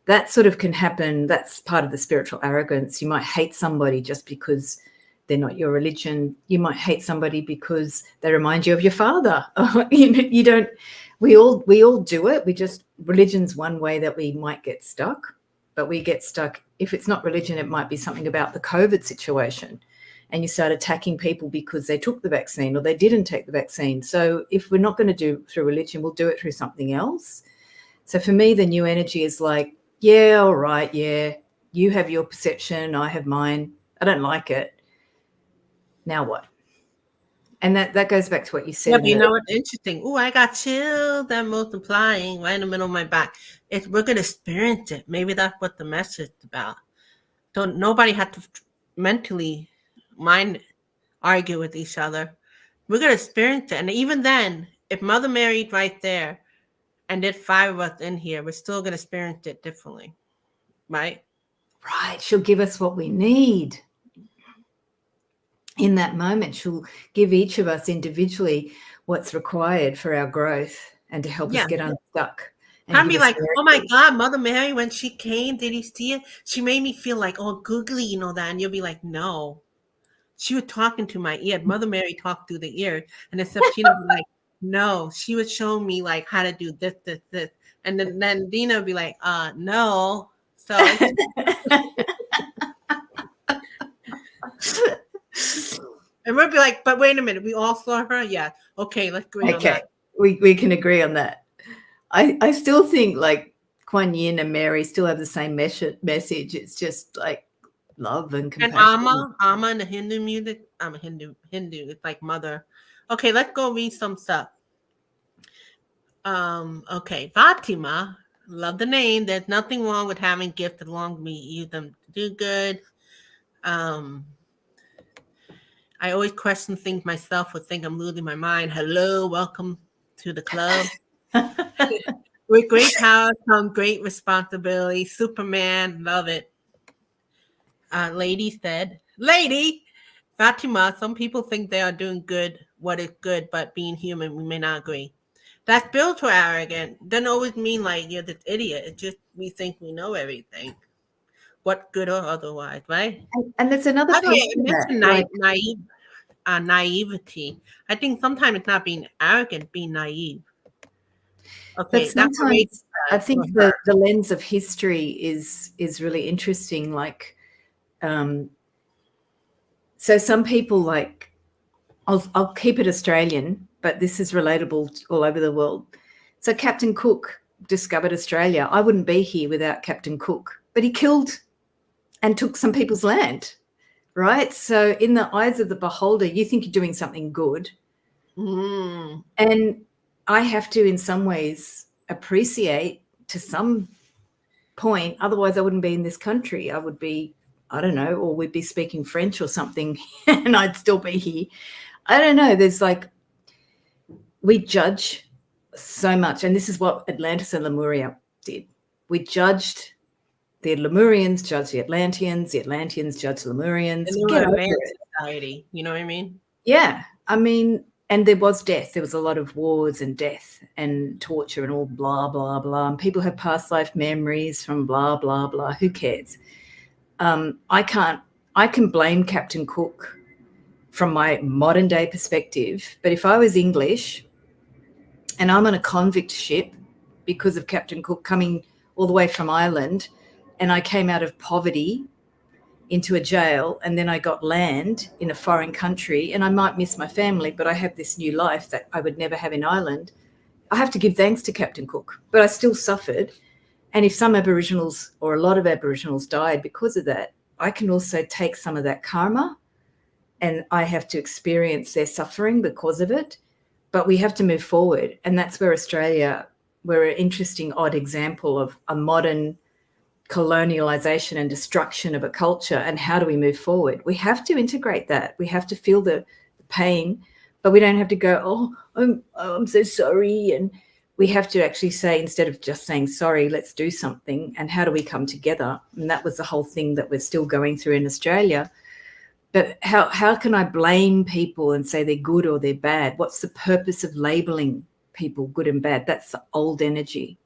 that sort of can happen. That's part of the spiritual arrogance. You might hate somebody just because they're not your religion. You might hate somebody because they remind you of your father. You don't. We all do it. Religion's one way that we might get stuck, but we get stuck. If it's not religion, it might be something about the COVID situation, and you start attacking people because they took the vaccine or they didn't take the vaccine. So if we're not going to do it through religion, we'll do it through something else. So for me, the new energy is like, yeah, all right, yeah, you have your perception, I have mine. I don't like it. Now what? And that goes back to what you said. Yeah, but you know what's interesting? Oh, I got chills that multiplying right in the middle of my back. We're going to experience it. Maybe that's what the message is about. Don't nobody have to mentally mind argue with each other. We're going to experience it. And even then, if Mother Mary's right there and there's 5 of us in here, we're still going to experience it differently. Right? Right. She'll give us what we need. In that moment, she'll give each of us individually what's required for our growth and to help us get unstuck. I'd be like, oh my God, Mother Mary, when she came, did you see it? She made me feel like, oh, googly, you know that. And you'll be like, no. She was talking to my ear. Mother Mary talked through the ear. And except she'd be like, no. She was showing me like how to do this, this, this. And then Dina would be like, no. So and we'll be like, but wait a minute, we all saw her? Yeah. Okay, let's agree on that. We can agree on that. I still think like Kuan Yin and Mary still have the same message. It's just like love and compassion. And Amma in the Hindu music, I'm a Hindu. It's like mother. Okay, let's go read some stuff. Okay, Fatima, love the name. There's nothing wrong with having gifts as long as we use them to do good. I always question things myself or think I'm losing my mind. Hello, welcome to the club. With great power comes great responsibility. Superman, love it. Lady said, Lady, Fatima, some people think they are doing good, what is good, but being human, we may not agree. That's spiritual arrogant. Doesn't always mean like you're this idiot. It's just we think we know everything. What good or otherwise, right? And there's another piece of that, naivety. I think sometimes it's not being arrogant, being naive. Okay, but sometimes I think the lens of history is really interesting. Like, so some people like, I'll keep it Australian, but this is relatable all over the world. So Captain Cook discovered Australia. I wouldn't be here without Captain Cook, but he killed and took some people's land, right? So in the eyes of the beholder, you think you're doing something good. Mm. And I have to, in some ways, appreciate to some point, otherwise I wouldn't be in this country. I would be, I don't know, or we'd be speaking French or something and I'd still be here. I don't know. There's like, we judge so much. And this is what Atlantis and Lemuria did. We judged the Lemurians, judged the Atlanteans judged the Lemurians. And they Get were over advanced it. society. You know what I mean? Yeah. I mean, and there was death. There was a lot of wars and death and torture and all blah, blah, blah. And people have past life memories from blah, blah, blah. Who cares? I can blame Captain Cook from my modern day perspective. But if I was English and I'm on a convict ship because of Captain Cook coming all the way from Ireland, and I came out of poverty into a jail, and then I got land in a foreign country, and I might miss my family, but I have this new life that I would never have in Ireland. I have to give thanks to Captain Cook, but I still suffered. And if some Aboriginals or a lot of Aboriginals died because of that, I can also take some of that karma and I have to experience their suffering because of it. But we have to move forward. And that's where Australia, we're an interesting, odd example of a modern colonialization and destruction of a culture. And how do we move forward? We have to integrate that. We have to feel the pain, but we don't have to go, I'm so sorry. And we have to actually say, instead of just saying sorry, let's do something. And how do we come together? And that was the whole thing that we're still going through in Australia. But how can I blame people and say they're good or they're bad? What's the purpose of labeling people good and bad? That's the old energy.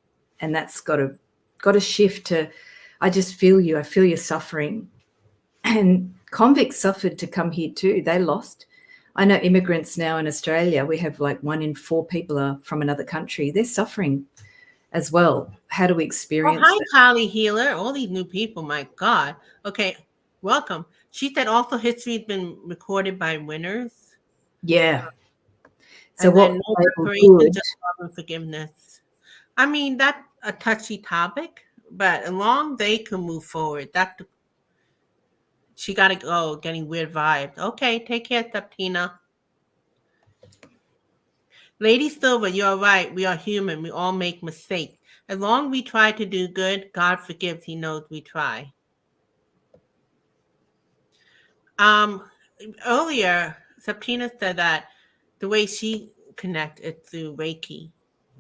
And that's got to shift to, I just feel you. I feel your suffering. And convicts suffered to come here too. They lost. I know immigrants now in Australia, we have like 1 in 4 people are from another country. They're suffering as well. How do we experience hi, that? Kylie Healer. All these new people, my God. Okay, welcome. She said also history has been recorded by winners. Yeah. So And what then no label preparation, good? just love and forgiveness. I mean, that's a touchy topic, but as long as they can move forward, she got to go, getting weird vibes. Okay, take care, Septina. Lady Silver, you're right. We are human. We all make mistakes. As long as we try to do good, God forgives. He knows we try. Earlier, Septina said that the way she connects is through Reiki.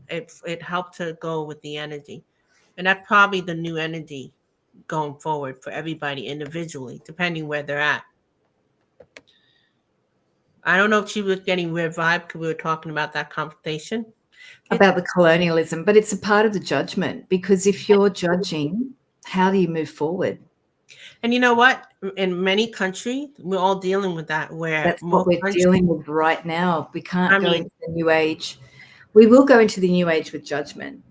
It helped her go with the energy. And that's probably the new energy going forward for everybody individually, depending where they're at. I don't know if she was getting weird vibe because we were talking about that conversation. About the colonialism, but it's a part of the judgment, because if you're judging, how do you move forward? And you know what? In many countries, we're all dealing with that. Where that's what we're dealing with right now. We can't go into the new age. We will go into the new age with judgment.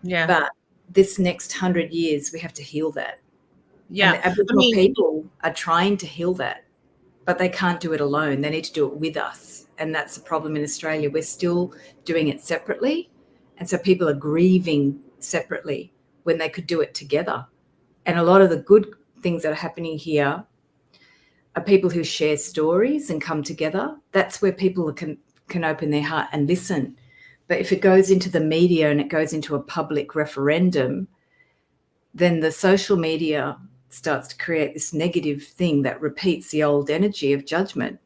Yeah. But this next 100 years, we have to heal that. Yeah. And the Aboriginal people are trying to heal that, but they can't do it alone. They need to do it with us. And that's the problem in Australia. We're still doing it separately. And so people are grieving separately when they could do it together. And a lot of the good things that are happening here are people who share stories and come together. That's where people can open their heart and listen. But if it goes into the media and it goes into a public referendum, then the social media starts to create this negative thing that repeats the old energy of judgment.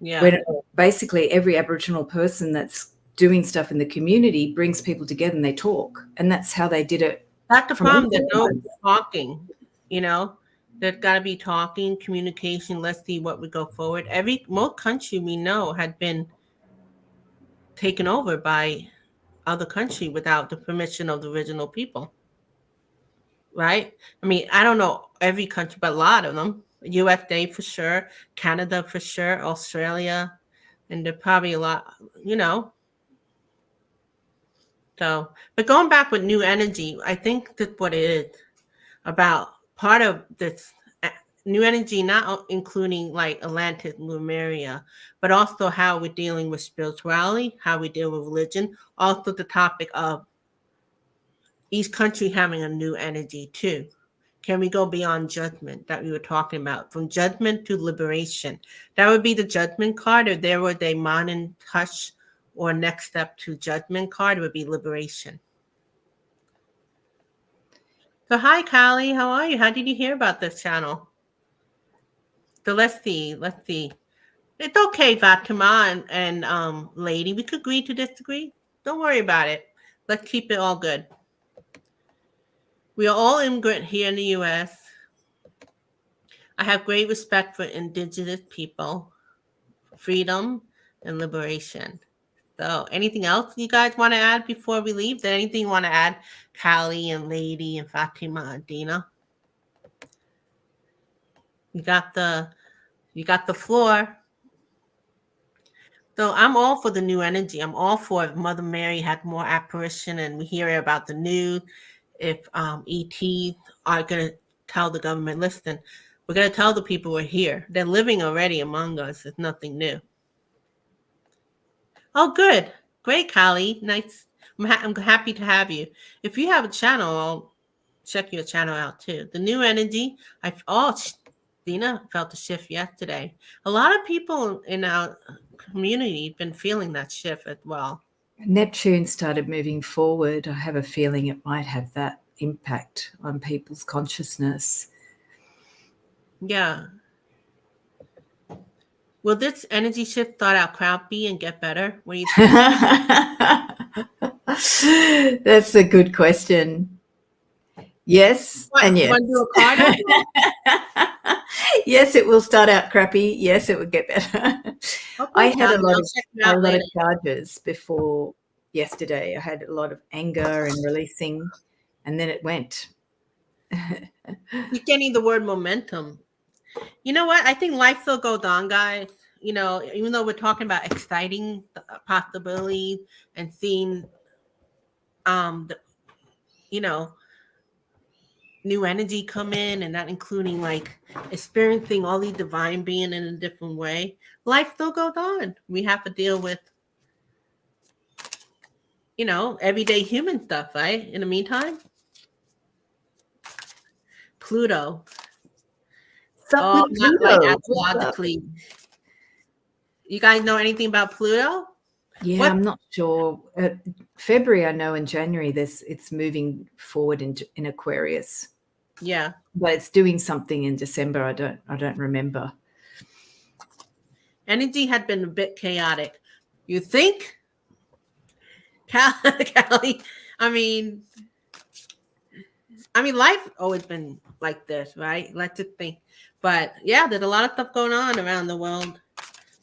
Yeah. When basically every Aboriginal person that's doing stuff in the community brings people together and they talk. And that's how they did it. That's the problem. There's no talking, There's got to be talking, communication. Let's see what we go forward. Most country we know had been taken over by other country without the permission of the original people. Right? I mean, I don't know every country, but a lot of them. USA for sure, Canada for sure, Australia, and there probably a lot, So, but going back with new energy, I think that's what it is about. Part of this new energy, not including like Atlantis Lemuria, but also how we're dealing with spirituality, how we deal with religion. Also, the topic of each country having a new energy too. Can we go beyond judgment that we were talking about? From judgment to liberation. That would be the judgment card, or there would a modern touch or next step to judgment card would be liberation. So hi Callie, how are you? How did you hear about this channel? So let's see. It's okay, Fatima and lady. We could agree to disagree. Don't worry about it. Let's keep it all good. We are all immigrant here in the US. I have great respect for indigenous people, freedom, and liberation. So anything else you guys want to add before we leave? Did anything you want to add, Callie and Lady and Fatima and Dina? You got the floor. So I'm all for the new energy. I'm all for if Mother Mary had more apparition and we hear about the news. If ET are going to tell the government, listen, we're going to tell the people we're here. They're living already among us. It's nothing new. Oh, good. Great, Callie. Nice. I'm happy to have you. If you have a channel, I'll check your channel out too. The new energy. Dina felt the shift yesterday. A lot of people in our community have been feeling that shift as well. Neptune started moving forward. I have a feeling it might have that impact on people's consciousness. Yeah. Will this energy shift start out crappy and get better? What do you think? That's a good question. Yes, and yes. Want to do a card? Yes, it will start out crappy. Yes, it will get better. Okay, I had a lot later. of charges before yesterday. I had a lot of anger and releasing, and then it went. You're getting the word momentum. You know what? I think life still goes on, guys. You know, even though we're talking about exciting possibilities and seeing, new energy come in, and not including like experiencing all these divine being in a different way, life still goes on. We have to deal with, everyday human stuff, right? In the meantime, Pluto. Not like astrologically. You guys know anything about Pluto? Yeah, I'm not sure. February, I know. In January, it's moving forward in Aquarius. Yeah, but it's doing something in December. I don't remember. Energy had been a bit chaotic. You think, Callie? I mean, life always been like this, right? Let's just think. But yeah, there's a lot of stuff going on around the world.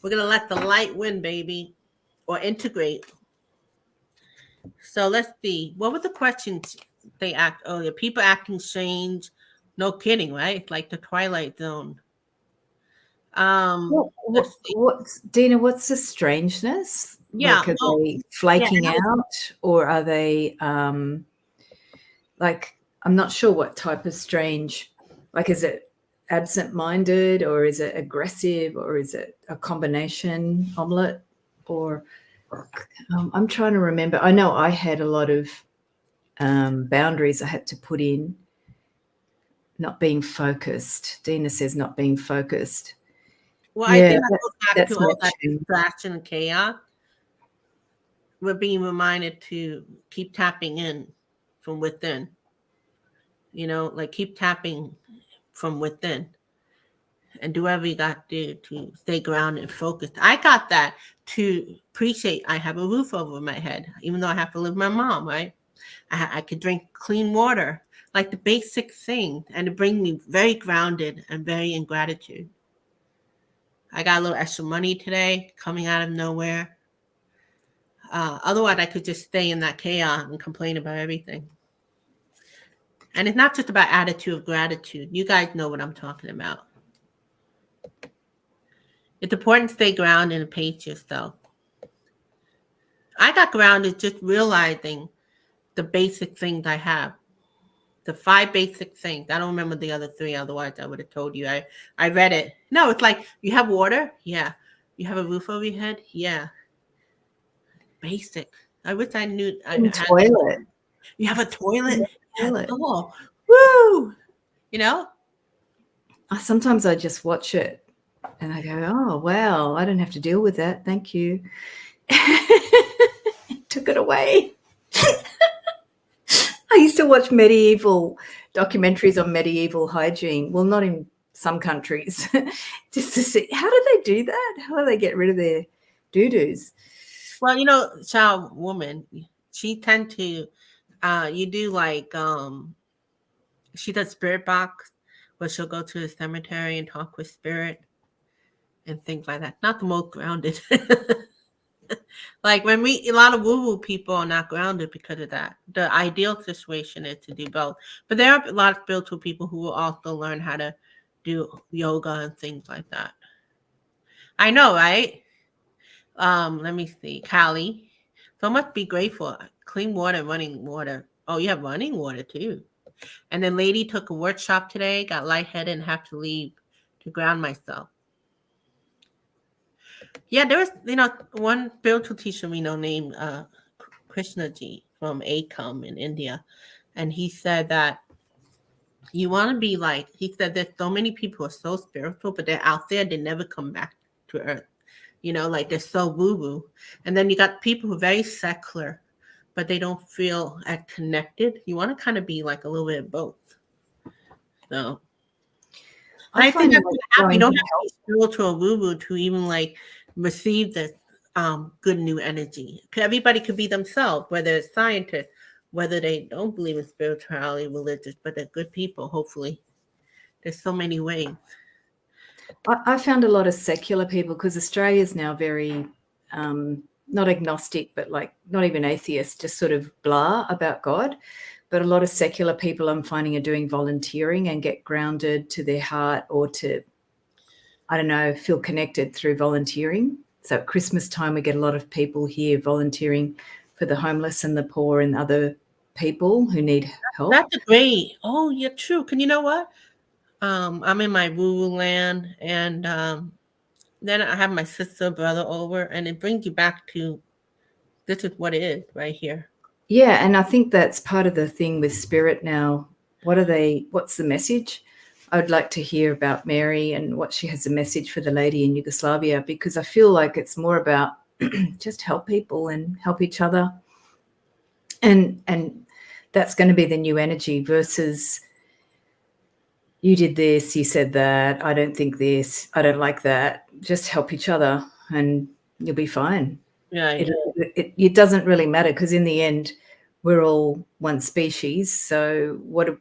We're gonna let the light win, baby, or integrate. So let's see. What were the questions they asked earlier? People acting strange. No kidding, right? Like the Twilight Zone. Dina, what's the strangeness? Yeah. Like, are they flaking out, or are they like, I'm not sure what type of strange, like, is it absent-minded, or is it aggressive, or is it a combination omelette, or I'm trying to remember. I know I had a lot of boundaries I had to put in. Not being focused. Dina says not being focused. Well, I think that goes back to all that distraction and chaos. We're being reminded to keep tapping in from within. Like keep tapping from within. And do whatever you got to do to stay grounded and focused. I got that to appreciate I have a roof over my head, even though I have to live with my mom, right? I could drink clean water, like the basic thing, and it brings me very grounded and very in gratitude. I got a little extra money today coming out of nowhere. Otherwise, I could just stay in that chaos and complain about everything. And it's not just about attitude of gratitude. You guys know what I'm talking about. It's important to stay grounded and pace yourself. I got grounded just realizing the basic things I have. The 5 basic things. I don't remember the other 3. Otherwise, I would have told you. I read it. No, it's like you have water. Yeah. You have a roof over your head. Yeah. Basic. I wish I knew. I had toilet. You have a toilet. Toilet. Oh, woo! You know. Sometimes I just watch it and I go, oh wow, I don't have to deal with that. Thank you. Took it away. I used to watch medieval documentaries on medieval hygiene. Well, not in some countries, just to see how do they do that? How do they get rid of their doo-doos? Well, child woman, she tend to, you do like, she does spirit box, where she'll go to the cemetery and talk with spirit and things like that. Not the most grounded. Like a lot of woo-woo people are not grounded because of that. The ideal situation is to do both. But there are a lot of spiritual people who will also learn how to do yoga and things like that. I know, right? Let me see. Callie. So must be grateful. Clean water, running water. Oh, you have running water too. And then lady took a workshop today, got lightheaded and have to leave to ground myself. Yeah, there was, one spiritual teacher we know named Krishnaji from Akam in India. And he said that you want to be like, he said there's so many people who are so spiritual, but they're out there, they never come back to earth. Like they're so woo-woo. And then you got people who are very secular, but they don't feel as connected. You want to kind of be like a little bit of both. So I think that's what happens. You don't have to be spiritual or woo-woo to even like receive this good new energy. Everybody could be themselves, whether it's scientists, whether they don't believe in spirituality, religious, but they're good people, hopefully. There's so many ways. I found a lot of secular people because Australia's now very not agnostic, but like not even atheist, just sort of blah about God. But a lot of secular people I'm finding are doing volunteering and get grounded to their heart or to, I don't know, feel connected through volunteering. So at Christmas time, we get a lot of people here volunteering for the homeless and the poor and other people who need help. That's great. Oh, yeah, true. Can you know what? I'm in my woo-woo land, and then I have my sister, brother over, and it brings you back to this is what it is right here. Yeah, and I think that's part of the thing with spirit now. What's the message? I would like to hear about Mary and what she has a message for the lady in Yugoslavia, because I feel like it's more about just help people and help each other. And that's going to be the new energy versus you did this, you said that, I don't think this, I don't like that. Just help each other and you'll be fine. Yeah. It doesn't really matter because in the end, we're all one species. So what do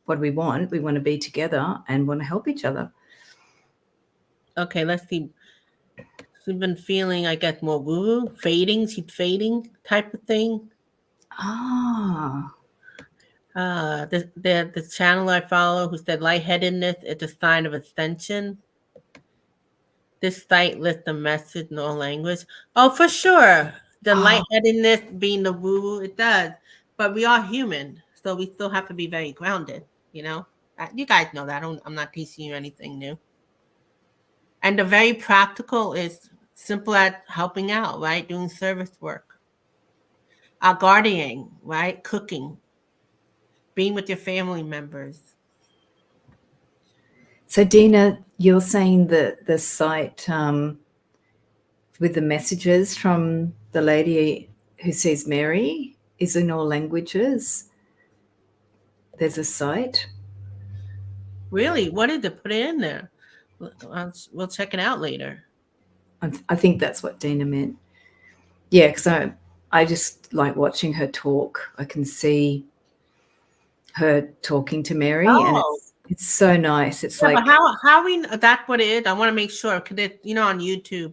we want? We want to be together and want to help each other. Okay, let's see. She's been feeling, I guess, more woo-woo, she's fading type of thing. The channel I follow who said lightheadedness is a sign of ascension. This site lists the message in all language. Oh, for sure. The lightheadedness being the woo-woo, it does. But we are human, so we still have to be very grounded, You guys know that. I'm not teaching you anything new. And the very practical is simple as helping out, right? Doing service work. Guardianing, right? Cooking. Being with your family members. So, Dina, you're saying that the site with the messages from the lady who sees Mary is in all languages? There's a site? Really? What did they put in there? We'll check it out later. I think that's what Dina meant. Yeah, because I just like watching her talk. I can see her talking to Mary, and it's so nice. It's like, but how we that's what it is. I want to make sure because on YouTube,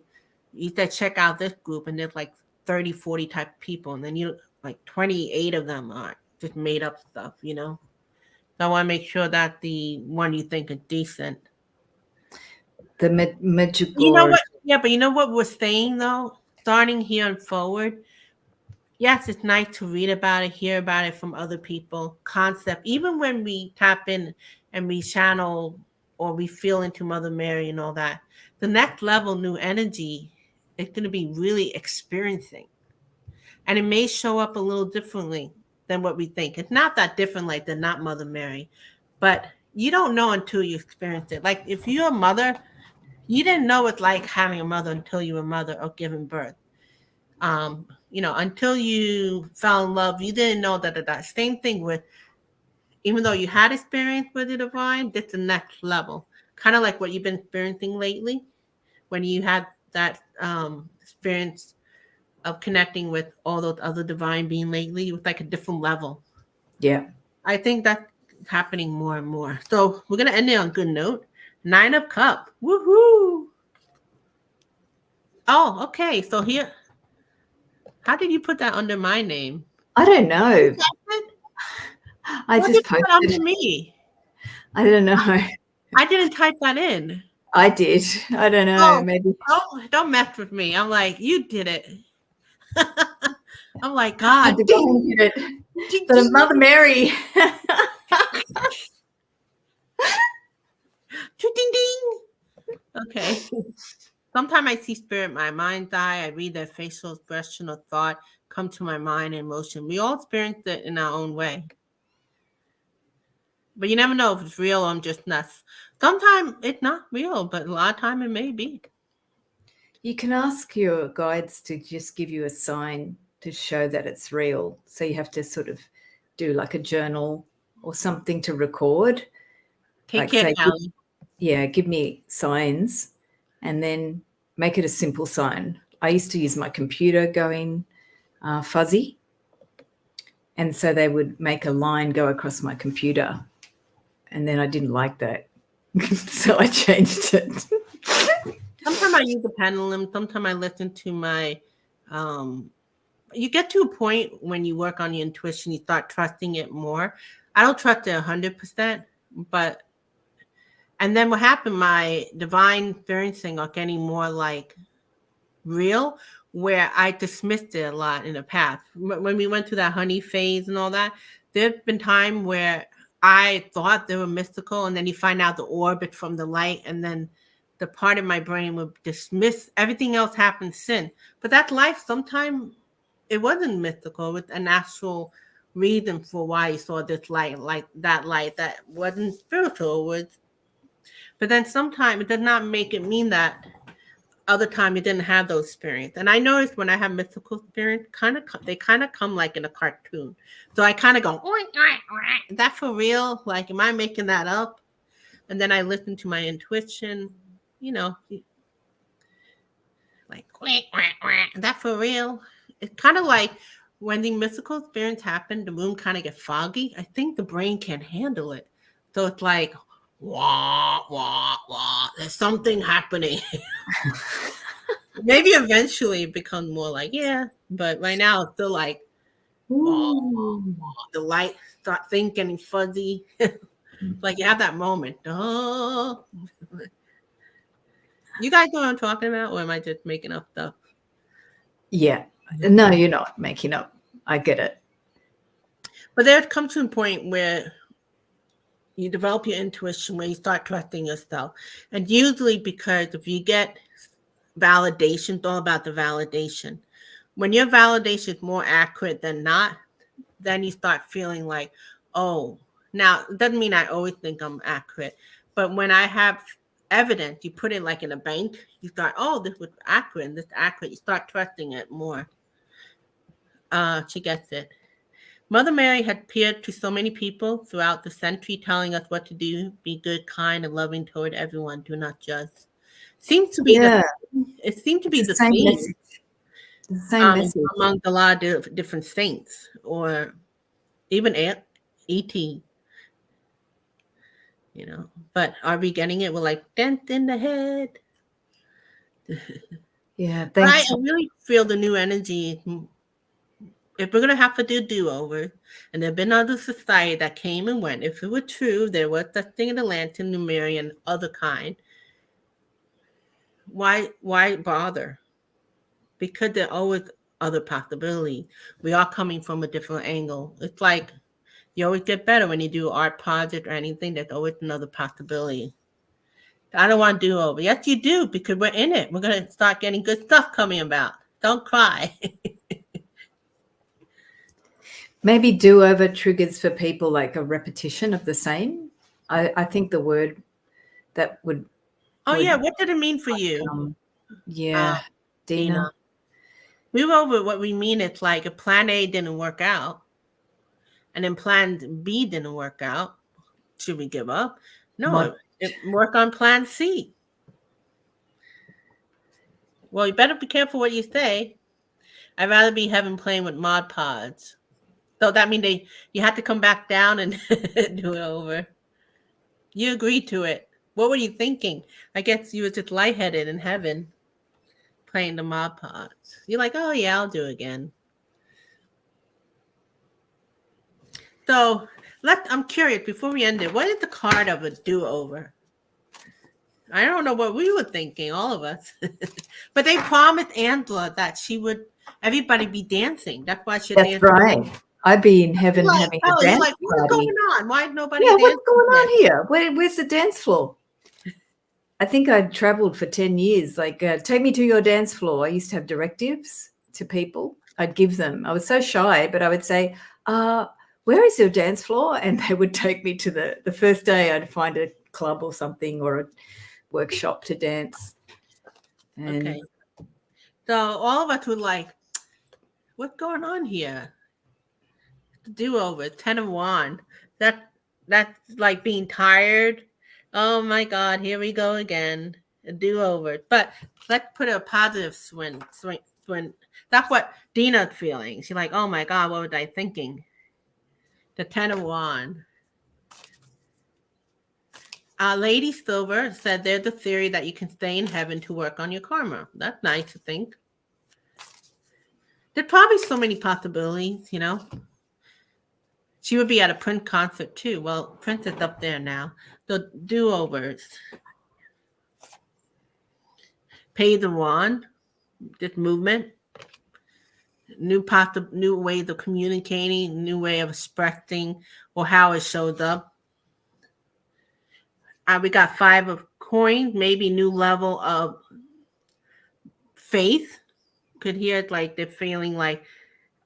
you said check out this group, and there's like 30, 40 type of people, and then like 28 of them are just made up stuff. So I want to make sure that the one you think is decent. The magical. You know what? Yeah, but you know what we're saying though. Starting here and forward, yes, it's nice to read about it, hear about it from other people, concept. Even when we tap in and we channel or we feel into Mother Mary and all that, the next level, new energy, it's going to be really experiencing. And it may show up a little differently than what we think. It's not that different, like they're not Mother Mary, but you don't know until you experience it. Like if you're a mother, you didn't know it's like having a mother until you were a mother or giving birth. Until you fell in love, you didn't know that. Same thing with, even though you had experience with the divine, that's the next level. Kind of like what you've been experiencing lately when you had that experience of connecting with all those other divine being lately. It was like a different level. Yeah. I think that's happening more and more. So we're going to end it on a good note. 9 of Cups. Woohoo! Oh, okay. So here, how did you put that under my name? I don't know. I What just did you put posted. under me? I don't know. I didn't type that in. I did. I don't know. Oh, Maybe. don't mess with me. I'm like, you did it. I'm like, I God, did ding, it. ding, But ding, Mother Mary. ding, ding. Okay. Sometimes I see spirit in my mind's eye. I read their facial expression or thought come to my mind and emotion. We all experience it in our own way. But you never know if it's real or I'm just nuts. Sometimes it's not real, but a lot of time it may be. You can ask your guides to just give you a sign to show that it's real. So you have to sort of do like a journal or something to record. Take Like care, say, Callie. give me signs and then make it a simple sign. I used to use my computer going fuzzy. And so they would make a line go across my computer. And then I didn't like that. So I changed it. Sometimes I use the pendulum. Sometimes I listen to my you get to a point when you work on your intuition, you start trusting it more. I don't trust it 100%, but and then what happened, my divine experiencing are getting more like real, where I dismissed it a lot in the past. When we went through that honey phase and all that, there've been time where I thought they were mystical, and then you find out the orbit from the light, and then the part of my brain would dismiss everything else happened since. But that life, sometimes it wasn't mystical, with an actual reason for why you saw this light, like that light that wasn't spiritual. But then sometimes it does not make it mean that other time you didn't have those experiences. And I noticed when I have mystical experience, they kind of come like in a cartoon. So I kind of go, is that for real? Like, am I making that up? And then I listen to my intuition, like, is that for real? It's kind of like when the mystical experience happened, the room kind of gets foggy. I think the brain can't handle it. So it's like, wah, wah, wah. There's something happening. Maybe eventually it becomes more like, yeah. But right now it's still like, wah, wah, wah. The light start thinking fuzzy. Like you have that moment. Oh. You guys know what I'm talking about? Or am I just making up stuff? Yeah. No, you're not making up. I get it. But there comes to a point where you develop your intuition, where you start trusting yourself. And usually because if you get validation, it's all about the validation. When your validation is more accurate than not, then you start feeling like, oh, now it doesn't mean I always think I'm accurate. But when I have evidence, you put it like in a bank, you start, oh, this was accurate, and this accurate. You start trusting it more. She gets it. Mother Mary had appeared to so many people throughout the century, telling us what to do, be good, kind, and loving toward everyone. Do not judge. Seems to be it seemed to be the same theme message. The same message. among a lot of different saints, or even E.T. But are we getting it? We're like, dent in the head. Yeah, I thanks. really feel the new energy. If we're going to have to do-over, and there have been other society that came and went, if it were true, there was that thing in Atlantis and Lemuria and other kind, why bother? Because they're always other possibilities. We are coming from a different angle. It's like you always get better when you do art project or anything. There's always another possibility. I don't want to do over. Yes, you do, because we're in it. We're going to start getting good stuff coming about. Don't cry. Maybe do-over triggers for people like a repetition of the same. I think the word that would. Oh, yeah. What did it mean for you? Yeah, Dina. Move over. What we mean, it's like a plan A didn't work out, and then plan B didn't work out. Should we give up? No, work on plan C. Well, you better be careful what you say. I'd rather be heaven playing with Mod Pods. So that means you have to come back down and do it over. You agreed to it. What were you thinking? I guess you were just lightheaded in heaven playing the Mod Pods. You're like, oh yeah, I'll do it again. So I'm curious, before we end it, what is the card of a do-over? I don't know what we were thinking, all of us. But they promised Angela that everybody be dancing. That's why she's dancing. That's right. I'd be in heaven having a dance party. What's going on? Why nobody? Yeah, what's going on here? Where's the dance floor? I think I'd traveled for 10 years. Like, take me to your dance floor. I used to have directives to people. I'd give them. I was so shy, but I would say, where is your dance floor? And they would take me to the first day. I'd find a club or something or a workshop to dance. And okay. So all of us were like, what's going on here? The do-over, 10 of Wands. That's like being tired. Oh my God, here we go again. A do-over. But let's put a positive swing. That's what Dina's feeling. She's like, oh my God, what was I thinking? The 10 of Wands. Lady Silver said there's a theory that you can stay in heaven to work on your karma. That's nice to think. There's probably so many possibilities, you know. She would be at a Prince concert too. Well, Prince is up there now. The do-overs. Page of Wands. This movement. New ways of communicating, new way of expressing, or how it shows up. We got 5 of coins, maybe new level of faith. Could hear it like they're feeling like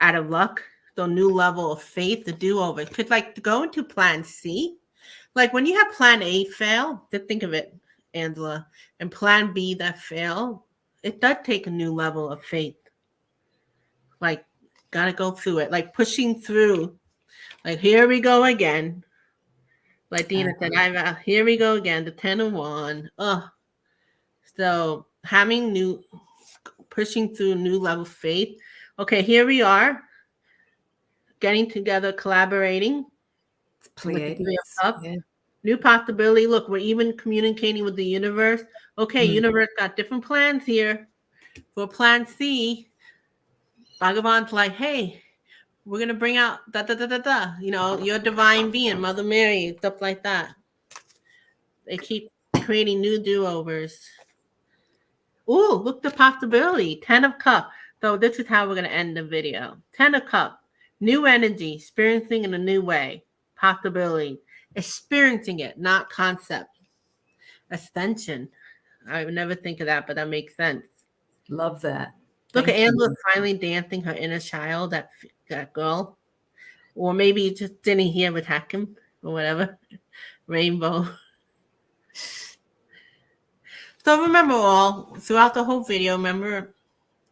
out of luck. So new level of faith, the do-over. Could like go into plan C. Like when you have plan A fail, just think of it, Angela, and plan B that fail, it does take a new level of faith. Like, gotta go through it. Like pushing through. Like, here we go again. Like Dina said, here we go again, the 10 of Wands. So pushing through new level of faith. Okay, here we are. Getting together, collaborating. yeah. New possibility. Look, we're even communicating with the universe. Okay, universe got different plans here. For plan C, Bhagavan's like, hey, we're going to bring out you know, your divine being, Mother Mary, stuff like that. They keep creating new do-overs. Ooh, look, the possibility. 10 of Cups. So this is how we're going to end the video. 10 of Cups. New energy, experiencing in a new way. Possibility. Experiencing it, not concept. Ascension. I would never think of that, but that makes sense. Love that. Look at Angela finally dancing her inner child, that girl. Or maybe you just didn't hear with Hakim or whatever. Rainbow. So remember all, throughout the whole video, remember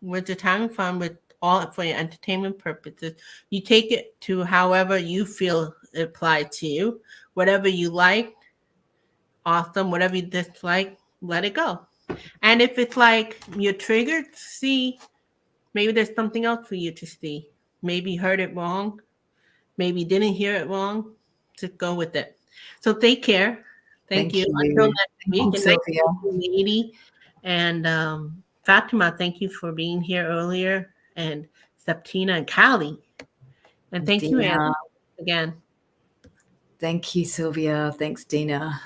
we're just having fun with all for your entertainment purposes. You take it to however you feel it applied to you. Whatever you like, awesome. Whatever you dislike, let it go. And if it's like you're triggered, see, maybe there's something else for you to see. Maybe you heard it wrong. Maybe you didn't hear it wrong. Just go with it. So take care. Thank you. Until next week. And thank you, lady. And Fatima, thank you for being here earlier. And Septina and Callie. And thank you, Anna, again. Thank you, Sylvia. Thanks, Dina.